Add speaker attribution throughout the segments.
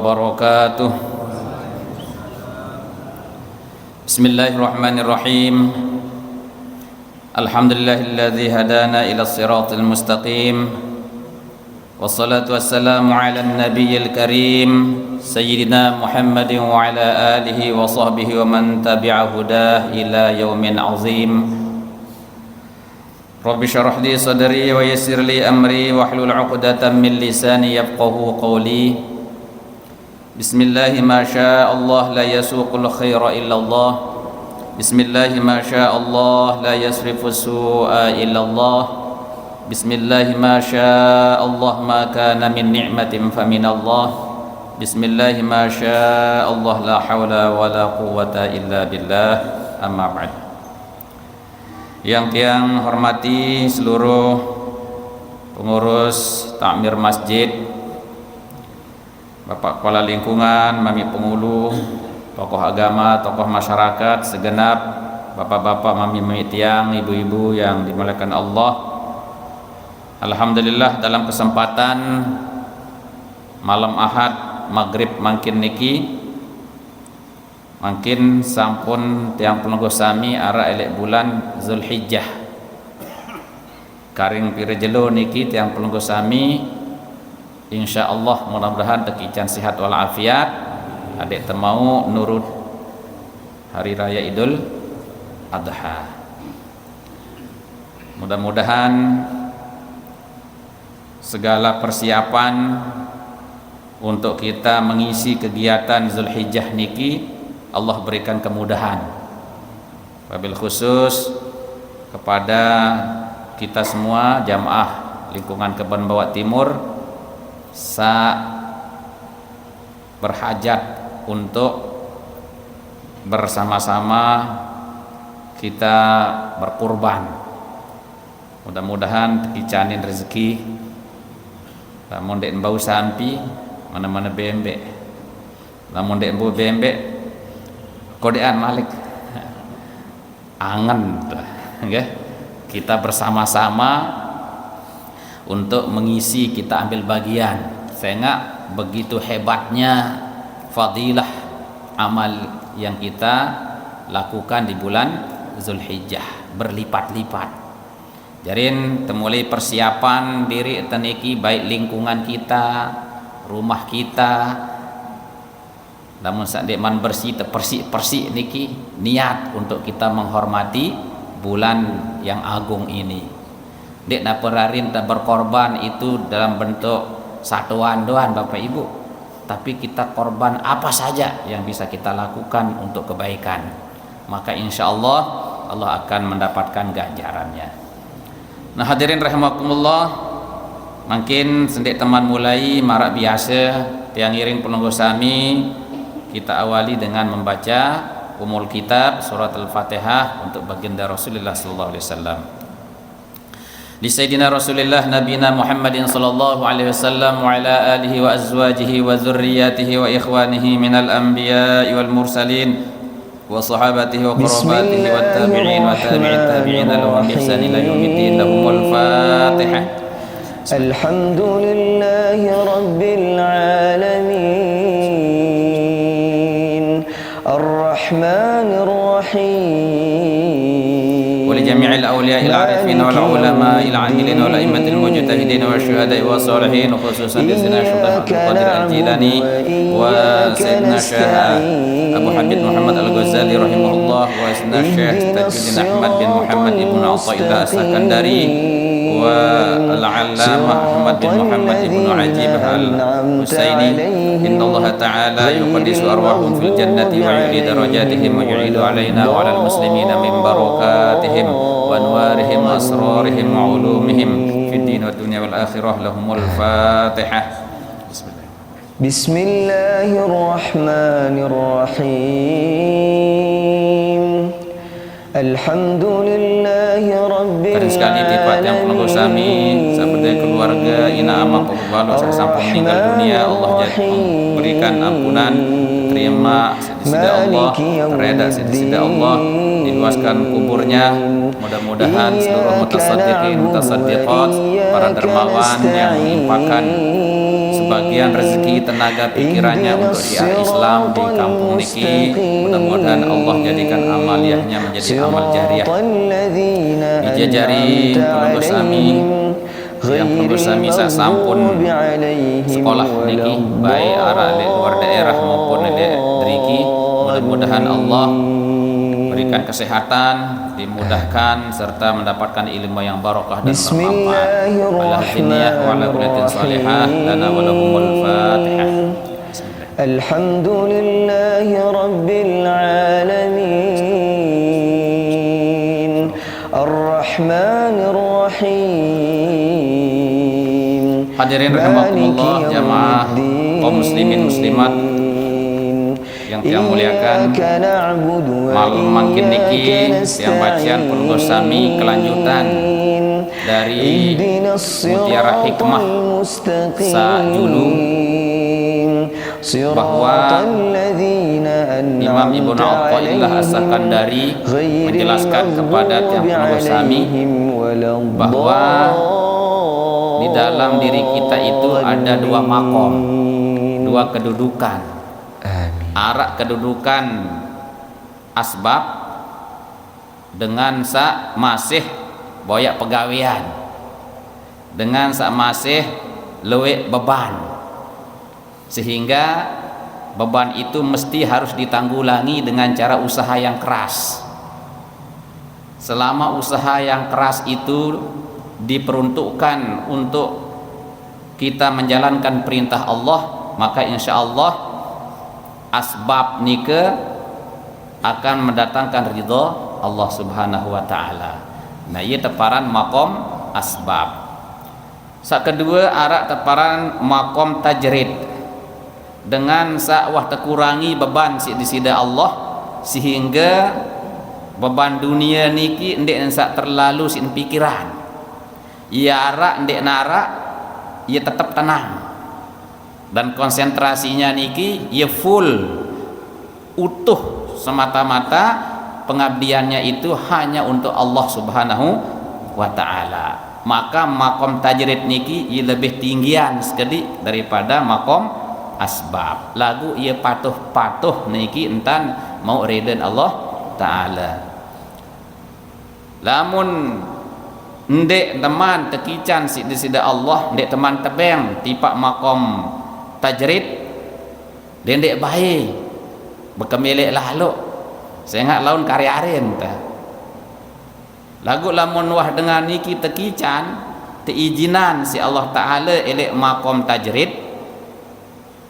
Speaker 1: wabarakatuh. Bismillahirrahmanirrahim. Alhamdulillahilladzi hadana ila siratal mustaqim. Wassalatu wassalamu ala nabiyil karim sayyidina Muhammadin wa ala alihi wa sahbihi wa man tabi'a hudah ila yaumin azim. Rabbi syrah li sadri wa yassir li amri wahlul 'uqdatam min lisani yafqahu qawli. Bismillahi ma sya'allah la yasuqul khaira illallah. Bismillahi ma sya'allah la yasrifu su'a illallah. Bismillahi ma sya'allah ma kana min ni'matin faminallah. Bismillahi ma sya'allah la hawla wa la quwwata illa billah. Amma ba'd. Yang tiang hormati seluruh pengurus takmir masjid, Bapak Kepala Lingkungan, Mami Pengulu, tokoh agama, tokoh masyarakat segenap, bapak-bapak, mami tiang, ibu-ibu yang dimuliakan Allah. Alhamdulillah dalam kesempatan malam Ahad maghrib mangkin niki mungkin sampun tiang penunggu sami arah elek bulan Zulhijjah karing pirejelo niki tiang penunggu sami insyaallah mudah-mudahan tekican sehat walafiat adik temau nurut hari raya Idul Adha. Mudah-mudahan segala persiapan untuk kita mengisi kegiatan Zulhijjah niki Allah berikan kemudahan, wabil khusus kepada kita semua jamaah lingkungan Kebon Bawa Timur berhajat untuk bersama-sama kita berkurban. Mudah-mudahan tekicanin rezeki, lamun dek bau sampi mana-mana bembek, lamun dek bau bembek kodean malik angen okay? Kita bersama-sama untuk mengisi, kita ambil bagian sehingga begitu hebatnya fadilah amal yang kita lakukan di bulan Zulhijjah berlipat-lipat. Jarin temulai persiapan diri teniki baik lingkungan kita, rumah kita, namun saat man bersih persik niki niat untuk kita menghormati bulan yang agung ini. Dek na perarin tak berkorban itu dalam bentuk satuan doan Bapak Ibu, tapi kita korban apa saja yang bisa kita lakukan untuk kebaikan, maka insya Allah Allah akan mendapatkan ganjarannya. Nah hadirin rahimakumullah, mungkin sendek teman mulai marak biasa tiang iring penunggu sami. Kita awali dengan membaca umul kitab surat Al-Fatihah untuk baginda Rasulullah sallallahu alaihi wasallam. Li sayyidina Rasulillah nabiyina Muhammadin sallallahu alaihi wasallam wa ala alihi wa azwajihi wa dzurriyyatihi wa ikhwanihi minal anbiya'i wal mursalin wa sahabatihi wa qarabatihi wat tabi'in wa tabi'it tabi'in lahum bi ihsan ila yaumiddin. Lahumul Fatihah. Alhamdulillahi rabbil alamin. الرحمن الرحيم ولجميع الأولياء العارفين والعلماء العاملين والأئمة المجتهدين والشهداء والصالحين خصوصا لسيدنا الشيخ عبد القادر الجيلاني وسيدنا الشيخ أبو حميد محمد الله وسيدنا الشيخ تاج أحمد بن محمد بن عطاء السكندري والعلامة أحمد بن محمد بن عجيب الحسيني إن الله تعالى يقدس أرواحهم في الجنة ويعلي درجاتهم ويعيد علينا وعلى المسلمين من بركاتهم وأنوارهم وأسرارهم وعلومهم في الدين والدنيا والآخرة. لهم الفاتحة.
Speaker 2: بسم الله الرحمن الرحيم الحمد لله رب
Speaker 1: العالمين. Sekali tipat yang penuh sami seperti keluarga ina ama pebalo sampun meninggal dunia, Allah berikan ampunan, terima sida Allah, tereda sida Allah, diluaskan kuburnya. Mudah-mudahan seluruh mutasaddiqin mutasaddiqat, para dermawan yang menginfakkan sebagian rezeki, tenaga, pikirannya untuk syiar Islam di kampung niki, mudah-mudahan Allah jadikan amaliyahnya menjadi amal jariah. Dijajari penugas kami yang penugas kami sasampun sekolah niki, baik arah luar daerah maupun di driki, mudah-mudahan Allah berikan kesehatan, dimudahkan serta mendapatkan ilmu yang barokah dan bermanfaat. Alhamdulillah wa ala kullatin salihah lana wa lahumul fatihah.
Speaker 2: Alhamdulillahi rabbil alamin Ar-Rahmanir Rahim.
Speaker 1: Hadirin rahimakumullah, jamaah kaum muslimin muslimat yang tiang muliakan, malam makin niki tiang bacaan penugas sami kelanjutan dari Mutiara Hikmah Sajulu, bahwa Imam Ibnu Athaillah As-Sakandari menjelaskan kepada tiang penugas sami bahwa di dalam diri kita itu ada dua makom, dua kedudukan. Arak kedudukan asbab dengan sak masih boyak pegawean, dengan sak masih luwek beban, sehingga beban itu mesti harus ditanggulangi dengan cara usaha yang keras. Selama usaha yang keras itu diperuntukkan untuk kita menjalankan perintah Allah, maka insya Allah asbab nikah akan mendatangkan ridho Allah Subhanahu wa taala. Nah, ia teparan makom asbab. Sak kedua arak teparan makom tajrid, dengan sak wah terkurangi beban di sida Allah, sehingga beban dunia niki ndek sak terlalu sin pikiran. Ia arak ndek narak, ia tetap tenang. Dan konsentrasinya niki ya full utuh, semata-mata pengabdiannya itu hanya untuk Allah Subhanahu wa taala. Maka makom tajrid niki ia lebih tinggian sekali daripada makom asbab. Lagu ia patuh-patuh niki entan mau ridhan Allah taala. Lamun ndek teman tekican sida Allah, ndek teman tebeng tipak makom tajrid dendek baik berkemilik lalu saya ingat laun karyarin ta lagu lamun wah dengan niki tekican teizinan si Allah taala elek makom tajrid,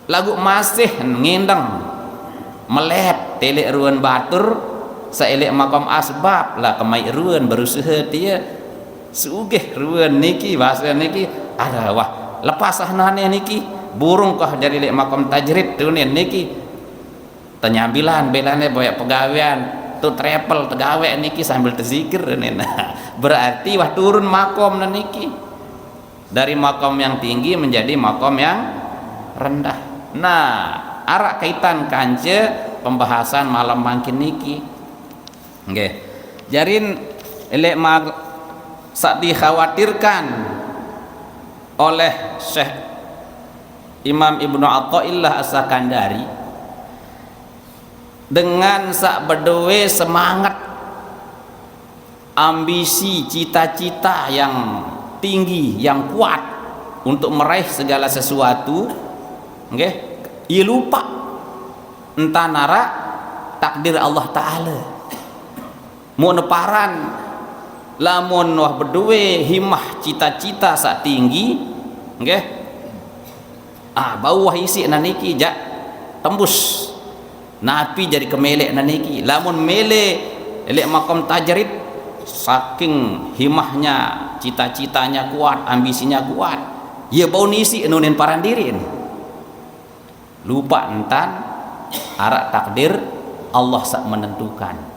Speaker 1: lagu masih ngindeng melep telek ruan batur saelek makom asbab lah kemai ruan berusaha dia sugih ruan niki bahasa niki ada wah lepas ahnane niki burung kah dari lek makom tajrid tu niki tenyambilan belane boyak pegawean tu travel tegawe niki sambil terzikir nena. Berarti wah turun makom niki dari makom yang tinggi menjadi makom yang rendah. Nah, arak kaitan kance pembahasan malam mangkin niki nggih jarin elek sak dikhawatirkan oleh Syekh Imam Ibnu Athaillah As-Sakandari dengan sak bedowe semangat, ambisi, cita-cita yang tinggi, yang kuat untuk meraih segala sesuatu, nggih, ia lupa entah nara takdir Allah taala. Mu neparan lamun wah berduwe himah cita-cita sak tinggi, nggih. Bawah isi naniki jak tembus. Napi jadi kemelek naniki. Lamun mele elek makom tajrid saking himahnya, cita-citanya kuat, ambisinya kuat. Ya bau nisi nunin parandirin. Lupa entan arak takdir Allah sak menentukan.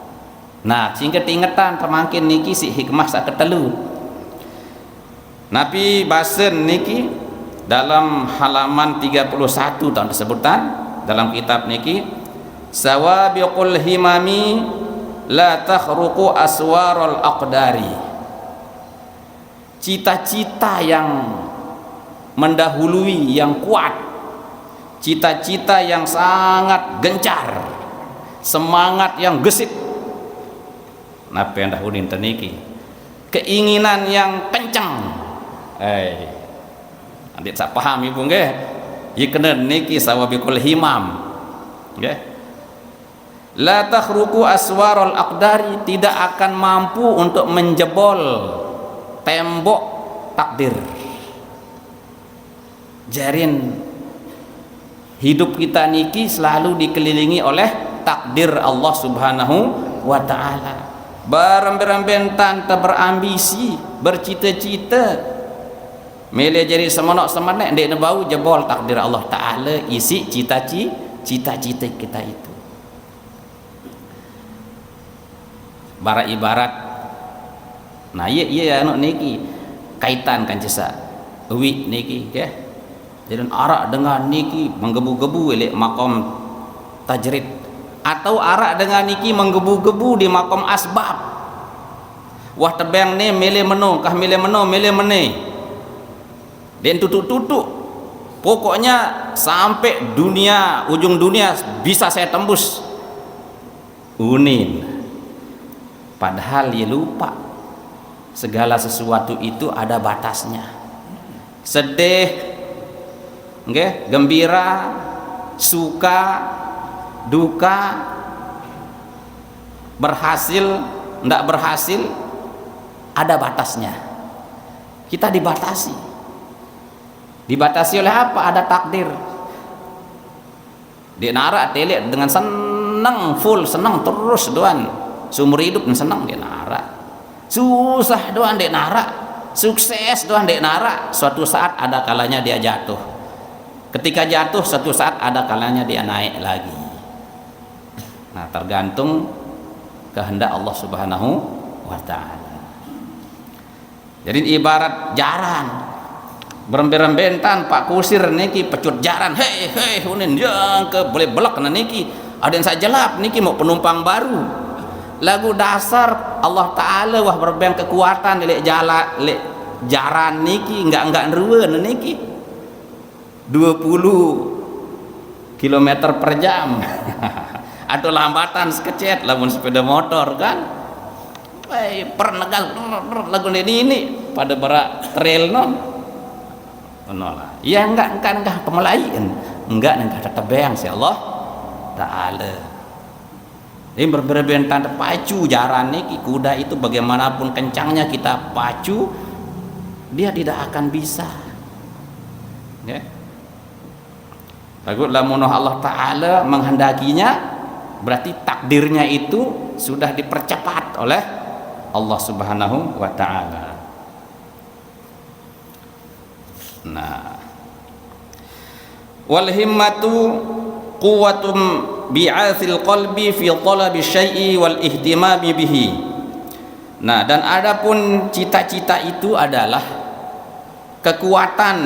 Speaker 1: Nah, singkat ingetan pemangkin niki si hikmah sak ketelu. Nabi basen niki dalam halaman 31 tahun tersebutkan dalam kitab niki, sawabiqul himami la takhruqu aswarul aqdari. Cita-cita yang mendahului, yang kuat, cita-cita yang sangat gencar, semangat yang gesit. Napa yang dahulin teniki, keinginan yang kencang. Nanti saya paham ibu nggih. Ye kena niki sawabiqul himam. Nggih. La takhruqu aswarul aqdari, tidak akan mampu untuk menjebol tembok takdir. Jarin hidup kita niki selalu dikelilingi oleh takdir Allah Subhanahu wa taala. Beremben-remben tak berambisi, bercita-cita, mele jadi semenok-semenek ndek bau jebol takdir Allah taala isi cita-cita kita itu. Bara ibarat, nah iya anu niki kaitan kan cesa wi niki ke, jadi arak dengan niki menggebu-gebu elek makom tajrid, atau arak dengan niki menggebu-gebu di makom asbab. Wah tebeng ni mele meno kah mele mene dan tutuk-tutuk, pokoknya sampai dunia, ujung dunia bisa saya tembus unin. Padahal dia lupa segala sesuatu itu ada batasnya. Sedih, nggih, gembira, suka, duka, berhasil, ndak berhasil, ada batasnya. Kita dibatasi oleh apa? Ada takdir. Di nara telek dengan senang, full senang terus doan seumur hidup senang di nara, susah doan di nara, sukses doan di nara. Suatu saat ada kalanya dia jatuh. Ketika jatuh, suatu saat ada kalanya dia naik lagi. Nah, tergantung kehendak Allah Subhanahu wa taala. Jadi ibarat jaran, beremben-rembentan Pak Kusir niki pecut jaran, hei hunin yang ke boleh belak niki. Ada yang saya jelap niki mau penumpang baru. Lagu dasar Allah taala wah berben kekuatan lek jaran niki enggak ruwen niki 20 km per jam. Atau lambatan sekecet lamun sepeda motor kan. Pernegal lagu ini pada bara trail non. Lah. Ya enggak pemelayan. Enggak tebeng si Allah taala. Ini berbentan pacu jaran niki kuda itu bagaimanapun kencangnya kita pacu, dia tidak akan bisa. Ya. Lagu lamun Allah taala menghendakinya, berarti takdirnya itu sudah dipercepat oleh Allah Subhanahu wa taala. Nah, wal himmatu quwwatum bi'athil qalbi fi talabi syai'i wal ihtimami bihi. Nah, dan adapun cita-cita itu adalah kekuatan.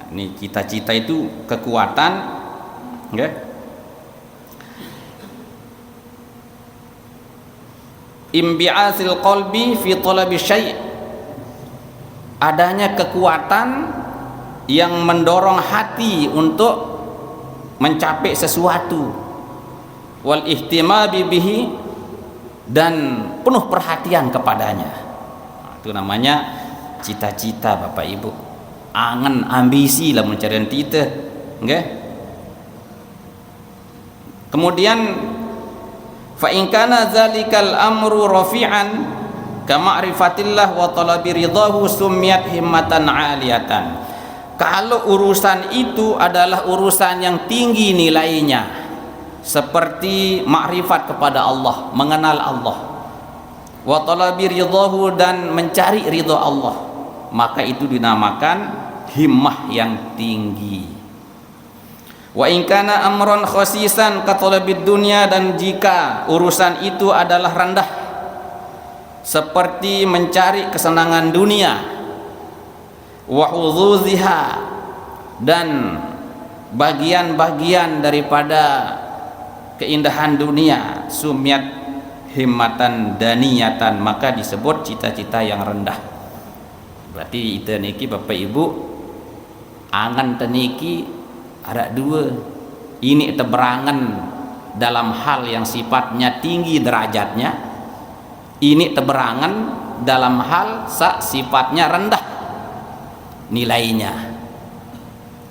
Speaker 1: Ini cita-cita itu kekuatan, okay? Imbi'athil qalbi fi talabi syai', adanya kekuatan yang mendorong hati untuk mencapai sesuatu, wal ihtimami bihi, dan penuh perhatian kepadanya. Itu namanya cita-cita Bapak Ibu. Angen ambisi lah mencari kita, okay? Kemudian Fa in kana dzalikal amru rafi'an ka ma'rifatillah wa talabi ridahu summiyat himmatan 'aliyatan. Kalau urusan itu adalah urusan yang tinggi nilainya, seperti makrifat kepada Allah, mengenal Allah, wa talabi ridahu, dan mencari ridha Allah, maka itu dinamakan himmah yang tinggi. Wa in kana amran khasisan ka talabid dunya, dan jika urusan itu adalah rendah seperti mencari kesenangan dunia, wa huzuziha, dan bagian-bagian daripada keindahan dunia, sumyat himmatan daniyatan, maka disebut cita-cita yang rendah. Berarti itu niki Bapak Ibu, angan teniki ada dua. Ini teberangan dalam hal yang sifatnya tinggi derajatnya, ini teberangan dalam hal sifatnya rendah nilainya.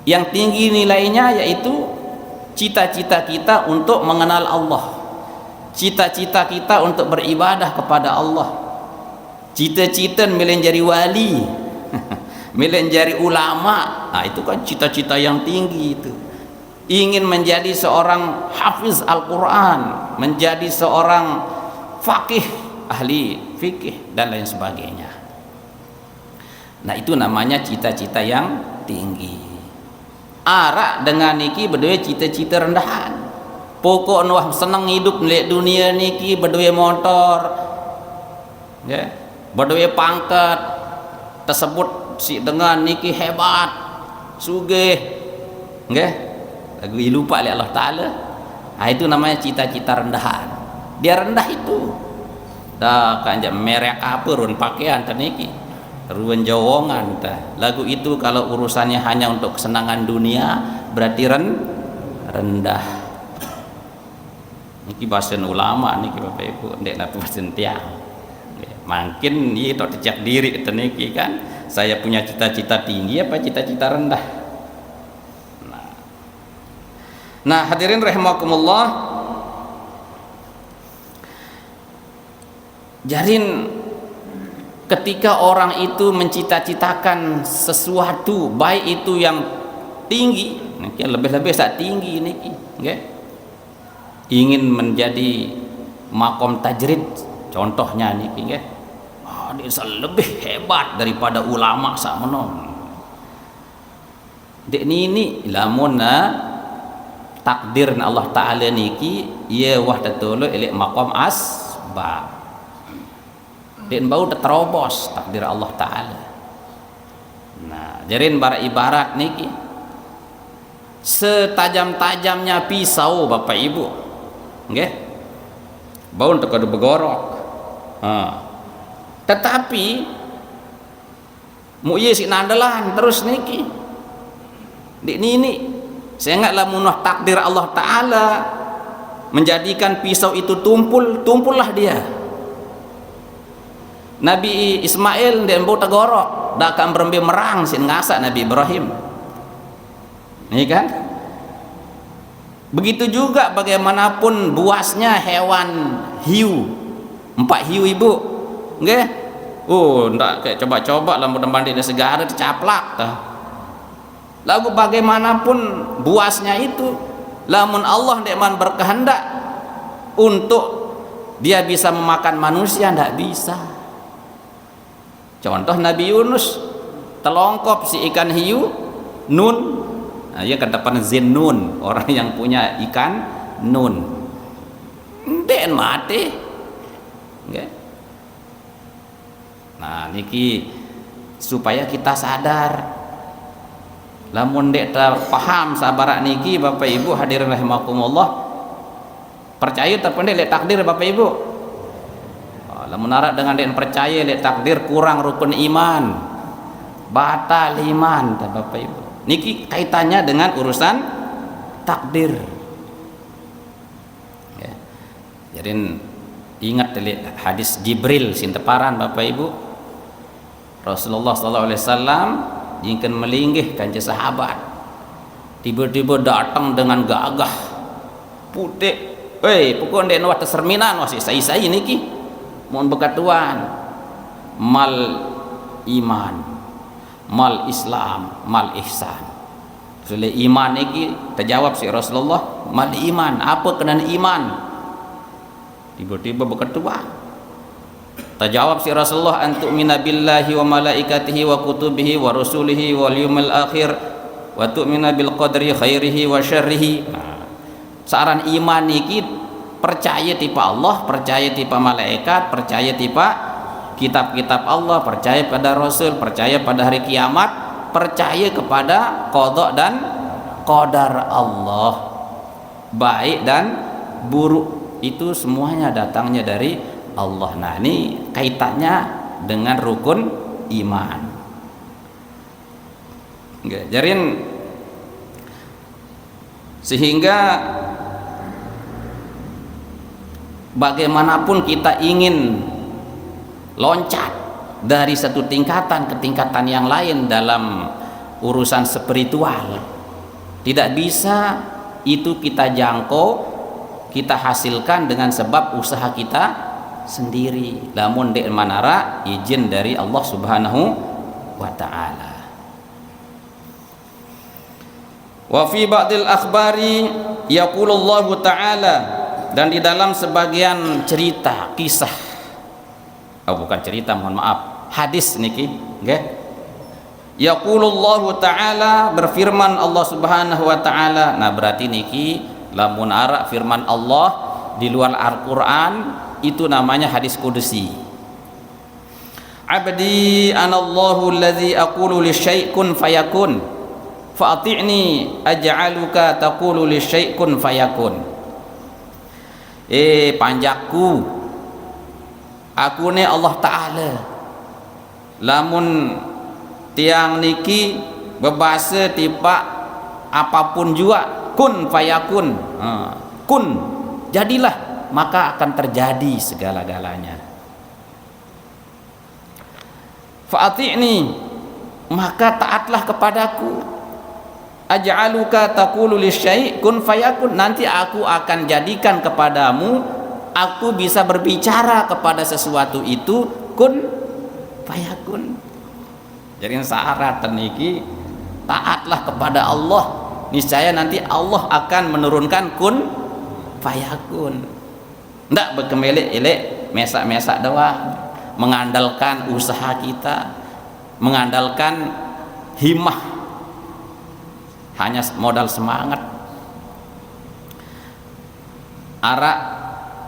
Speaker 1: Yang tinggi nilainya yaitu cita-cita kita untuk mengenal Allah, cita-cita kita untuk beribadah kepada Allah, cita-cita milih jadi wali, milih jadi ulama. Nah, itu kan cita-cita yang tinggi itu. Ingin menjadi seorang hafiz Al-Quran, menjadi seorang faqih, ahli fikih, dan lain sebagainya. Nah, itu namanya cita-cita yang tinggi. Arak dengan niki berdua cita-cita rendahan. Pokok wah senang hidup melihat dunia niki berdua motor, ya, berdua pangkat, tersebut si dengan niki hebat, sugih, nggih, lagi lupa oleh Allah Taala. Nah, itu namanya cita-cita rendahan. Dia rendah itu. Dah kan merek apa run pakaian teniki. Ruan jawongan tah. Lagu itu kalau urusannya hanya untuk kesenangan dunia berarti rendah. Niki bahasa ulama niki Bapak Ibu, ndek napa bahasa tiang. Makin ini tok cek diri itu niki kan. Saya punya cita-cita tinggi apa cita-cita rendah. Nah, hadirin rahimakumullah. Jarin ketika orang itu mencita-citakan sesuatu, baik itu yang tinggi, lebih-lebih saat tinggi ini, okay? Ingin menjadi makom tajrid, contohnya ini, okay? Dia lebih hebat daripada ulama sak menon. Dek ini lamun takdir Allah Taala niki, ia wah tetolo elek makom asbab. Dan bau terobos takdir Allah Ta'ala. Nah, jarin bara ibarat niki setajam-tajamnya pisau Bapak Ibu, nggih, bau tekadu begorok. Tetapi mu ieu si nandelan terus niki di ini saya nggak lamunah takdir Allah Ta'ala menjadikan pisau itu tumpullah dia. Nabi Ismail dan bau tegorok dak akan berembe merang sin ngasak Nabi Ibrahim. Ini kan? Begitu juga bagaimanapun buasnya hewan hiu. 4 hiu Ibu. Nggih? Ndak kayak coba-coba lamun mandi di segara dicaplak tah. Lalu bagaimanapun buasnya itu, lamun Allah ndek man berkehendak untuk dia bisa memakan manusia, ndak bisa. Contoh Nabi Yunus telongkop si ikan hiu nun. Nah, ya katakan zinnun, orang yang punya ikan nun. Den mati. Okay. Nah, niki supaya kita sadar. Lamun dek paham sabarak niki Bapak Ibu hadirin rahimakumullah. Percaya tak pandai lihat takdir Bapak Ibu. Lamun narak dengan dek percaya lihat takdir kurang rukun iman, batal iman, Bapak Ibu. Niki kaitannya dengan urusan takdir. Ya. Jadi ingat hadis Jibril sinteparan Bapak Ibu. Rasulullah SAW jika melinggih kanca sahabat, tiba-tiba datang dengan gagah, putih, pokok ndek nuat terserminan wasi sai niki mohon bekatuan mal iman, mal Islam, mal ihsan. Sule iman niki terjawab si Rasulullah, mal iman, apa kena iman? Tiba-tiba berketua. Terjawab si Rasulullah, antu mina billahi wa malaikatihi wa kutubihi wa rusulihi wal yawmil akhir wa tu'mina bil qadri khairihi wa syarrihi. Saran iman niki percaya tipa Allah, percaya tipa malaikat, percaya tipa kitab-kitab Allah, percaya pada Rasul, percaya pada hari kiamat, percaya kepada qada dan qadar Allah, baik dan buruk itu semuanya datangnya dari Allah. Nah, ini kaitannya dengan rukun iman. Jarin sehingga bagaimanapun kita ingin loncat dari satu tingkatan ke tingkatan yang lain dalam urusan spiritual, tidak bisa itu kita jangkau, kita hasilkan dengan sebab usaha kita sendiri, namun dek manara izin dari Allah Subhanahu wa ta'ala. Wa fi ba'dil akhbari yaqulullahu ta'ala, dan di dalam sebagian cerita kisah, bukan cerita, mohon maaf, hadis niki nggih, yaqulullahu ta'ala, berfirman Allah Subhanahu wa ta'ala. Nah berarti niki lamun ara firman Allah di luar Al-Qur'an itu namanya hadis qudsi. Abdi anallahu allazi aqulu lisyai' kun fayakun fa'ati'ni aj'aluka taqulu lisyai' kun fayakun. Panjakku, aku ne Allah Ta'ala, lamun tiang niki bebasa tiba apapun juga, kun fayakun, kun jadilah, maka akan terjadi segala-galanya. Fa'ati'ni, maka taatlah kepadaku. Aj'aluka taqulu lisyai' kun fayakun, nanti aku akan jadikan kepadamu, aku bisa berbicara kepada sesuatu itu kun fayakun. Jadi syarat niki taatlah kepada Allah, niscaya nanti Allah akan menurunkan kun fayakun. Ndak berkemelek-elek mesak-mesak doang, mengandalkan usaha kita, mengandalkan himmah, hanya modal semangat. Ara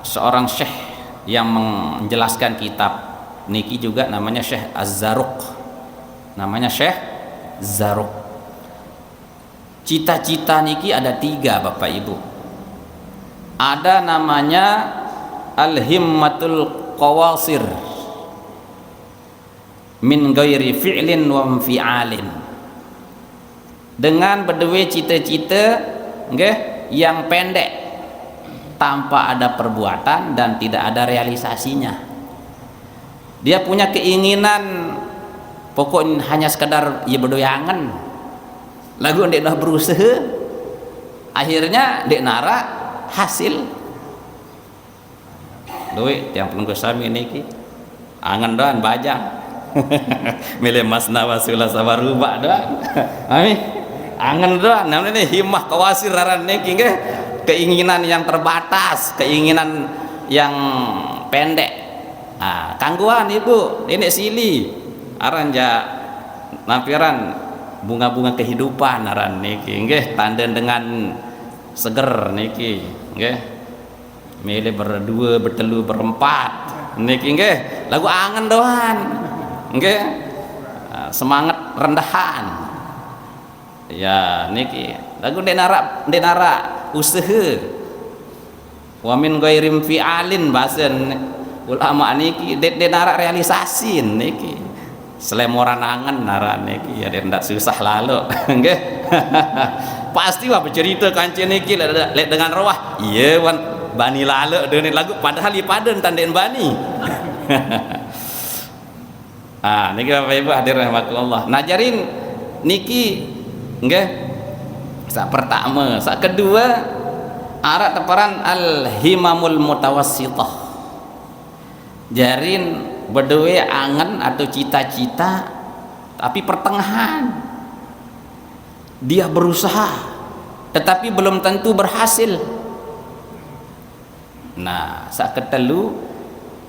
Speaker 1: seorang syekh yang menjelaskan kitab niki juga namanya Syekh Az-Zaruq, namanya Syekh Zaruq. Cita-cita niki ada 3 Bapak Ibu. Ada namanya al-himmatul qawasir min ghairi fi'lin wa fi'alin, dengan berdua cita-cita yang pendek tanpa ada perbuatan dan tidak ada realisasinya. Dia punya keinginan pokoknya hanya sekedar ya berdoyangan, lagu ndek dah berusaha, akhirnya ndek nara hasil. Duit yang penunggu sami niki angan doan bajang milih mas nawasulah sabarubak doan amin angan doan namanya himmah kawasir raran niki nggih, keinginan yang terbatas, keinginan yang pendek. Kangguan Ibu ini sili aranja nampiran bunga-bunga kehidupan aran niki nggih, tanda dengan seger niki nggih, milih berdua, bertelu, berempat niki nggih, lagu angen doan nggih, semangat rendahan ya niki, lagu denara usaha wa min ghairim fi'alin, bahasa ulama niki denara realisasi niki, selemoran angen nara niki ya ndak susah lalu nggih. Pasti wah bercerita kancing niki lek dengan rawah iya wan bani lalu dengan lagu padahal ipaden tanden bani. Niki Bapak Ibu hadir rahmatullah. Najarin niki nggih, sak pertama, sak kedua Arak teparan al-himamul mutawassithah. Jarin berdua angan atau cita-cita tapi pertengahan. Dia berusaha tetapi belum tentu berhasil. Nah, saat ketelu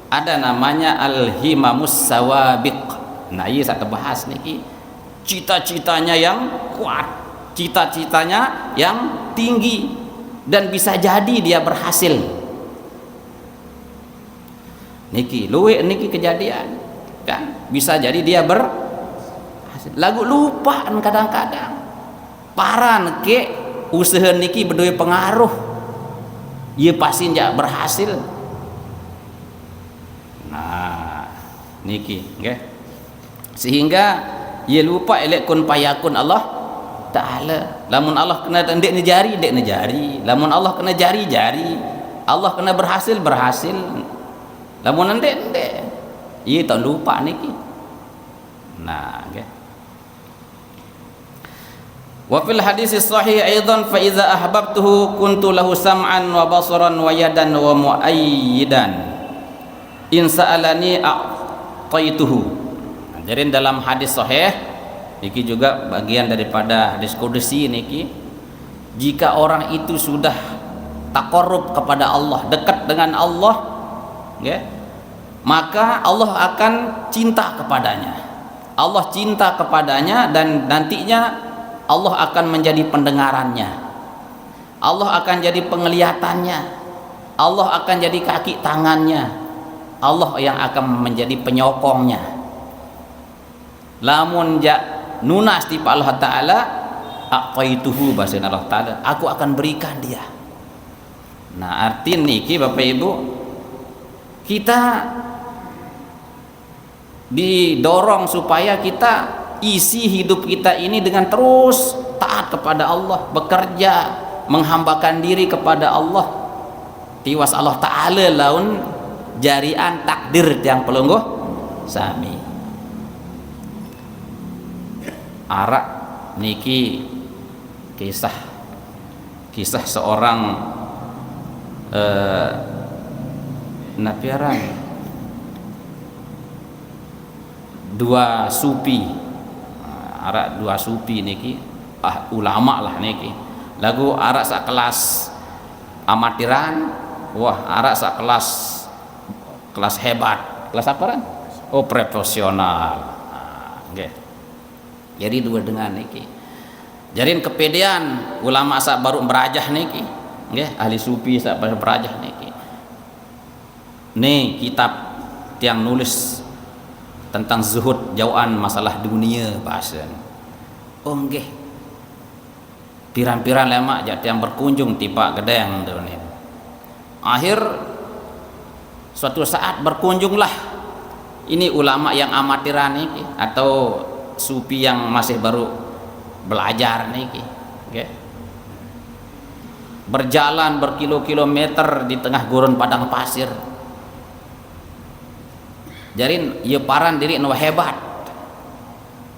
Speaker 1: ada namanya al-himamus sawabiq. Nah, iya saya bahas niki. Cita-citanya yang kuat, cita-citanya yang tinggi, dan bisa jadi dia berhasil. Niki luwe niki kejadian kan, bisa jadi dia berhasil. Lagu lupa kadang-kadang. Paran ke usaha niki berdua pengaruh. Ia pasti tidak berhasil. Nah, niki, okay? Sehingga ia lupa elek kun payakun Allah Ta'ala. Lamun Allah kena ndek nejari. Lamun Allah kena jari. Allah kena berhasil. Lamun ndek. Ia tak lupa niki. Nah, okay. Wa fil hadis sahih aidan fa iza ahbabtuhu kuntu lahu sam'an wa basaran wa yadan wa muayyidan in sa'alani a'taituhu. Jadi dalam hadis sahih niki juga bagian daripada hadis qudsi niki, jika orang itu sudah taqarrub kepada Allah, dekat dengan Allah, ya, maka Allah akan cinta kepadanya. Allah cinta kepadanya dan nantinya Allah akan menjadi pendengarannya, Allah akan jadi penglihatannya, Allah akan jadi kaki tangannya, Allah yang akan menjadi penyokongnya. Lamun ja nunas di Allah Ta'ala, aqaituhu bahasa Allah Ta'ala, aku akan berikan dia. Nah, arti niki Bapak Ibu, kita didorong supaya kita isi hidup kita ini dengan terus taat kepada Allah, bekerja, menghambakan diri kepada Allah. Tiwas Allah Ta'ala laun jarian takdir yang pelungguh sami. Arak niki kisah seorang napiaran dua supi. Arak dua supi niki ulama lah niki. Lagu arak sak kelas amatiran, wah arak sak kelas hebat. Kelas apa kan? Oh, profesional. Okay. Jadi dua dengan niki. Jadiin kepedean ulama sak baru berajah niki. Okay. Ahli sufi sak baru berajah niki. Nih kitab yang nulis tentang zuhud, jauhan masalah dunia bahasa. Oh nggih. Piran-piran lama jat yang berkunjung tipa gedeng tu ni. Akhir suatu saat berkunjunglah ini ulama yang amatiran niki atau sufi yang masih baru belajar niki. Okay. Berjalan berkilo-kilometer di tengah gurun padang pasir. Jarin ia paran diri nu hebat,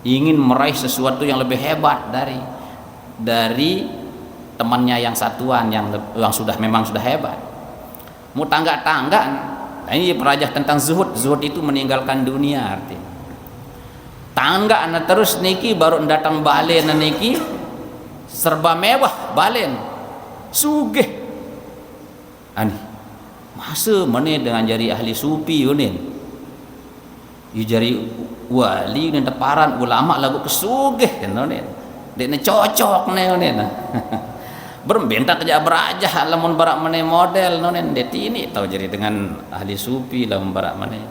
Speaker 1: ingin meraih sesuatu yang lebih hebat dari temannya yang satuan yang memang sudah hebat. Mau tangga-tangga, nah ini perajah tentang zuhud itu meninggalkan dunia arti. Tangga anak terus niki baru datang balen niki serba mewah balen, sugih. Ani masa mana dengan jari ahli sufi unin. Jari wali dan teparan ulama lagu kesugih nonen dekne cocok nonen berbentak kerja berajah lamun barak mene model nonen detini tahu jadi dengan ahli sufi lamun barak mene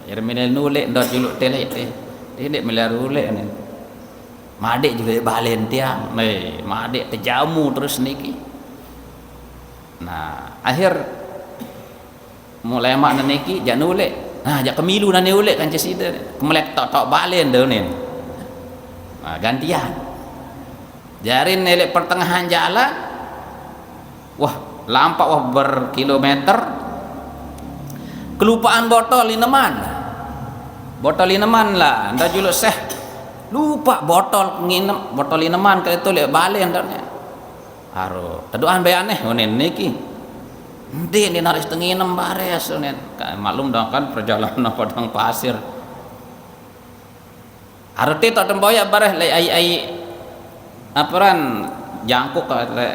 Speaker 1: jadi menel nulek ndot juluk telek teh dek melar ulek nen madek juga balen tiang madek terjamu terus niki. Nah akhir mulai mak niki jak nulek. Nah, jak kemilu nane ulek kan cesida. Kemelek tok balen dah nen. Nah, gantian. Jarin nelek pertengahan jalan. Wah, lampak wah berkilometer. Kelupaan botol lineman. Botol lineman lah, ndak juluk seh. Lupa botol lineman kali tu lek balen dah. Haro teduan bayaneh onen niki. Endi ni naris tenginem bares onen. Maklum dong kan perjalanan padang pasir. Arti tok temboya bares le ai aperan jangkuk le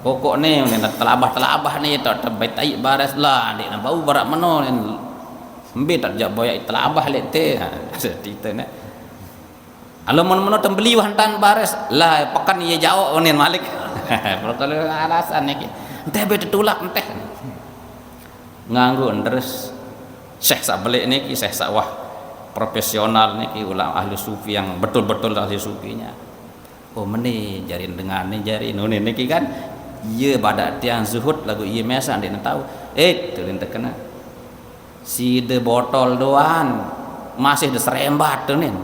Speaker 1: pokok ni onen telabah ni tok tebai tai bares lah dik bau barak meno nen. Embe tak jak boya telabah le te. Cerita ni. Kalau meno tembeli hantan bares lah pekan ia jauh onen malik. Perkara alasan niki. Enteh be tetulak enteh. Nganggo terus syekh sak belik niki syekh sak wah profesional niki ulama ahli sufi yang betul-betul ahli sufinya. Oh meni jarin dengan ni jari niki kan. Ye badak tiang zuhud lagu ieu mesa ndik tahu. Tulin terkena. Si de botol doan masih de serembat tu nin.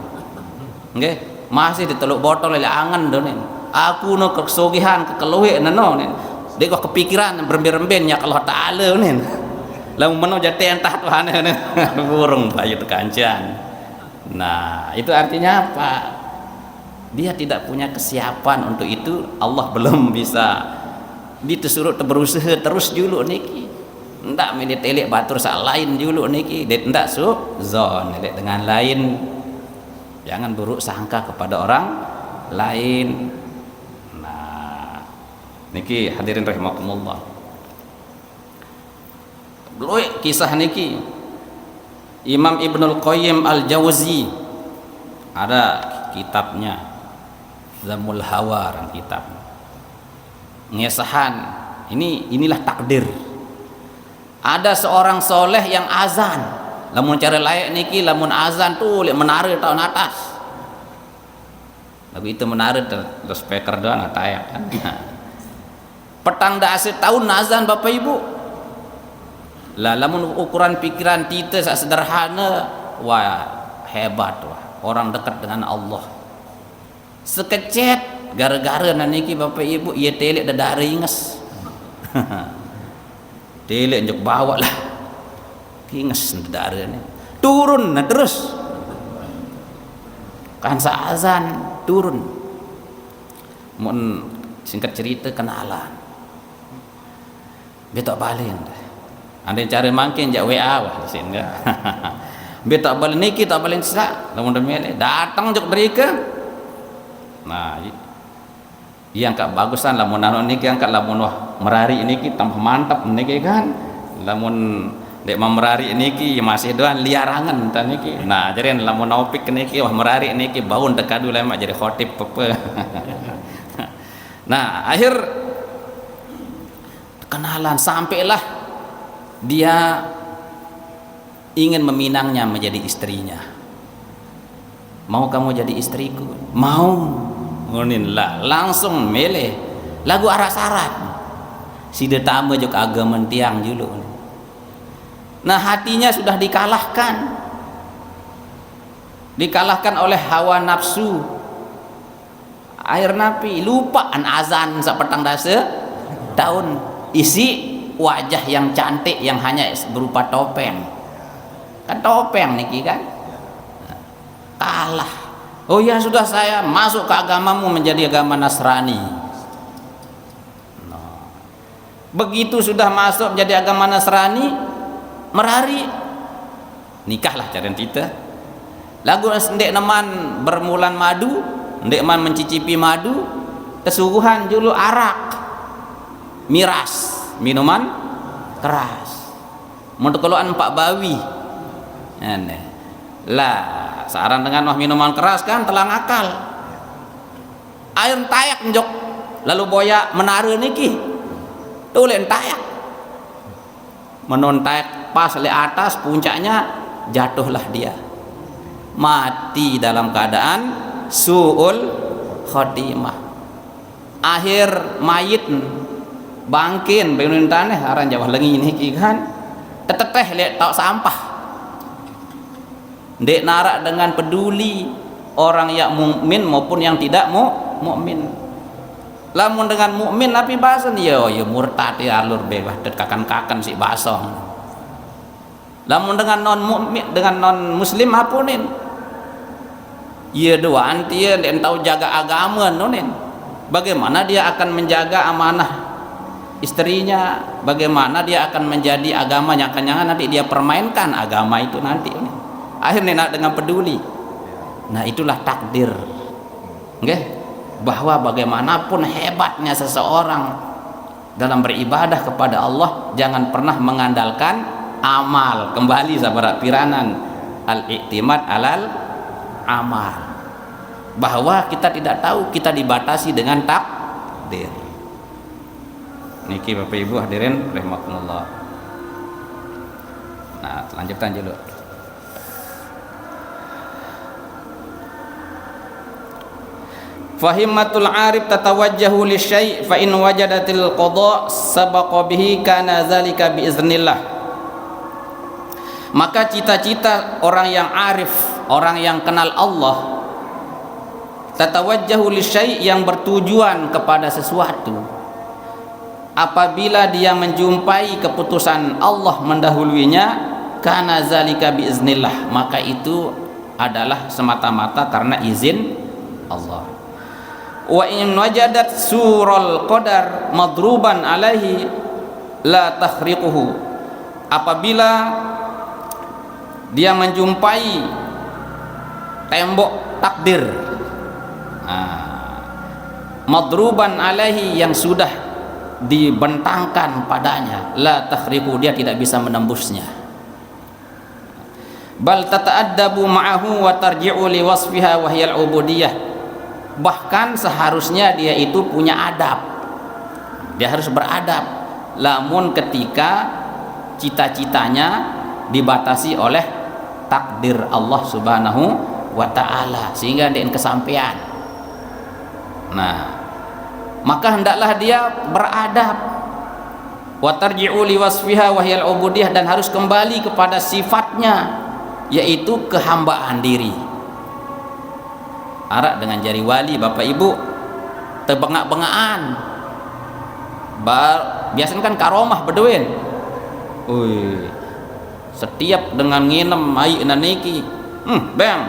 Speaker 1: Nggih, masih diteluk botol le angan tu nin. Aku no kesugihan kekeluhe nano nin. Dek kok kepikiran beremben-remben ya Allah Taala nin. Lamun meno jate entah Tuhan nin. Burung bayu tekancan. Nah, itu artinya apa? Dia tidak punya kesiapan untuk itu. Allah belum bisa disuruh berusaha terus dulu niki. Ndak milih telek batur sak lain dulu niki. Dek ndak suzon dengan lain. Jangan buruk sangka kepada orang lain. Nah, niki hadirin rahimakumullah. Beloi kisah niki Imam Ibnul Qayyim Al-Jauzi ada kitabnya Zammul Hawa kitab. Ngesahan inilah takdir. Ada seorang soleh yang azan. Lamun cara layak niki lamun azan tuh lek menara tahun atas. Lagu itu menara terus speaker doang tayak kan. Petang dah asyik tahun azan Bapak Ibu. Lah lamun ukuran pikiran kita sak sederhana, wah hebat wah. Orang dekat dengan Allah. Sekecet gara-gara niki Bapak Ibu ia telek dadare inges. Telek njuk bawa lah. Inges dadare ni. Turun nah terus. Kan sa azan turun. Mun singkat cerita kenalan. Betok balik. Anda cari mangkin jak WA wah sini. Betok balik niki tak balik sak. Lamun demele datang juk mereka. Nah, yang kak bagusan lamun anu niki angkat lamun wah merari niki tambah mantap niki kan. Lamun dek merari niki masih doan liarangan ta niki. Nah, jadi lamun opik niki wah merari niki baun tekadu lemak jadi khotib pepe. Nah, akhir kenalan sampailah dia ingin meminangnya menjadi istrinya. Mau kamu jadi istriku? Mau. Ngonin lah langsung milih lagu aras-arat. Si detama juga agama tiang dulu. Nah, hatinya sudah dikalahkan oleh hawa nafsu. Air napi lupaan azan sak petang dase tahun isi wajah yang cantik yang hanya berupa topeng. Kan topeng niki kan. Kalah. Oh ya sudah saya masuk ke agamamu menjadi agama Nasrani. Begitu sudah masuk menjadi agama Nasrani, merari nikahlah caren kita. Lagu ndek neman bermulan madu, ndek man mencicipi madu, kesuguhan dulu arak, miras, minuman keras. Untuk keluhan Pak Bawi. Aneh. Lah saran dengan wah minuman keras kan telang akal. Air tayak njok lalu boya menara niki tulen tayak menon tayak pas le atas puncaknya jatuhlah dia mati dalam keadaan suul khotimah. Akhir mayit bangkin bangunin tanah aran Jawa lengi niki kan teteteh lihat tak sampah. Dek narak dengan peduli orang yang mukmin maupun yang tidak mukmin. Lamun dengan mukmin tapi bahasan ya murtad ya alur bebas kakan si basong. Lamun dengan non mukmin dengan non muslim apunin. Iya doan dia dan tahu jaga agama nonin. bagaimana dia akan menjaga amanah istrinya, bagaimana dia akan menjadi agamanya. Jangan nanti dia permainkan agama itu nanti. Akhirnya nak dengan peduli. Nah, itulah takdir. Okay? Bahwa bagaimanapun hebatnya seseorang dalam beribadah kepada Allah, jangan pernah mengandalkan amal. Kembali sahabat piranan, al-i'timad alal amal, bahwa kita tidak tahu, kita dibatasi dengan takdir. Niki Bapak Ibu hadirin rahimakumullah. Nah, lanjutkan dulu. Fahimatul arif tatawajjahu li syai' fa in wajadatil qada sabaqa bihi kana zalika bi iznillah. Maka cita-cita orang yang arif, orang yang kenal Allah, tatawajjahu li syai', yang bertujuan kepada sesuatu, apabila dia menjumpai keputusan Allah mendahuluinya, kana zalika bi iznillah, maka itu adalah semata-mata karena izin Allah. Wa in wajadat sural qadar madruban alaihi la takhriquhu, apabila dia menjumpai tembok takdir, madruban alaihi, yang sudah dibentangkan padanya, la takhriquhu, dia tidak bisa menembusnya. Bal tata'addabu ma'ahu wa tarji'u li wasfiha wa hiya al-ubudiyah, bahkan seharusnya dia itu punya adab, dia harus beradab. Lamun ketika cita-citanya dibatasi oleh takdir Allah Subhanahu wa ta'ala, sehingga dia kesampaian, nah, maka hendaklah dia beradab. Wa tarji'u li wasfiha wa hiya al-ubudiyah, dan harus kembali kepada sifatnya, yaitu kehambaan diri. Arak dengan jari wali Bapak Ibu tebengak-bengaan, biasanya kan karomah beduin. Setiap dengan nginem ai naniki, bang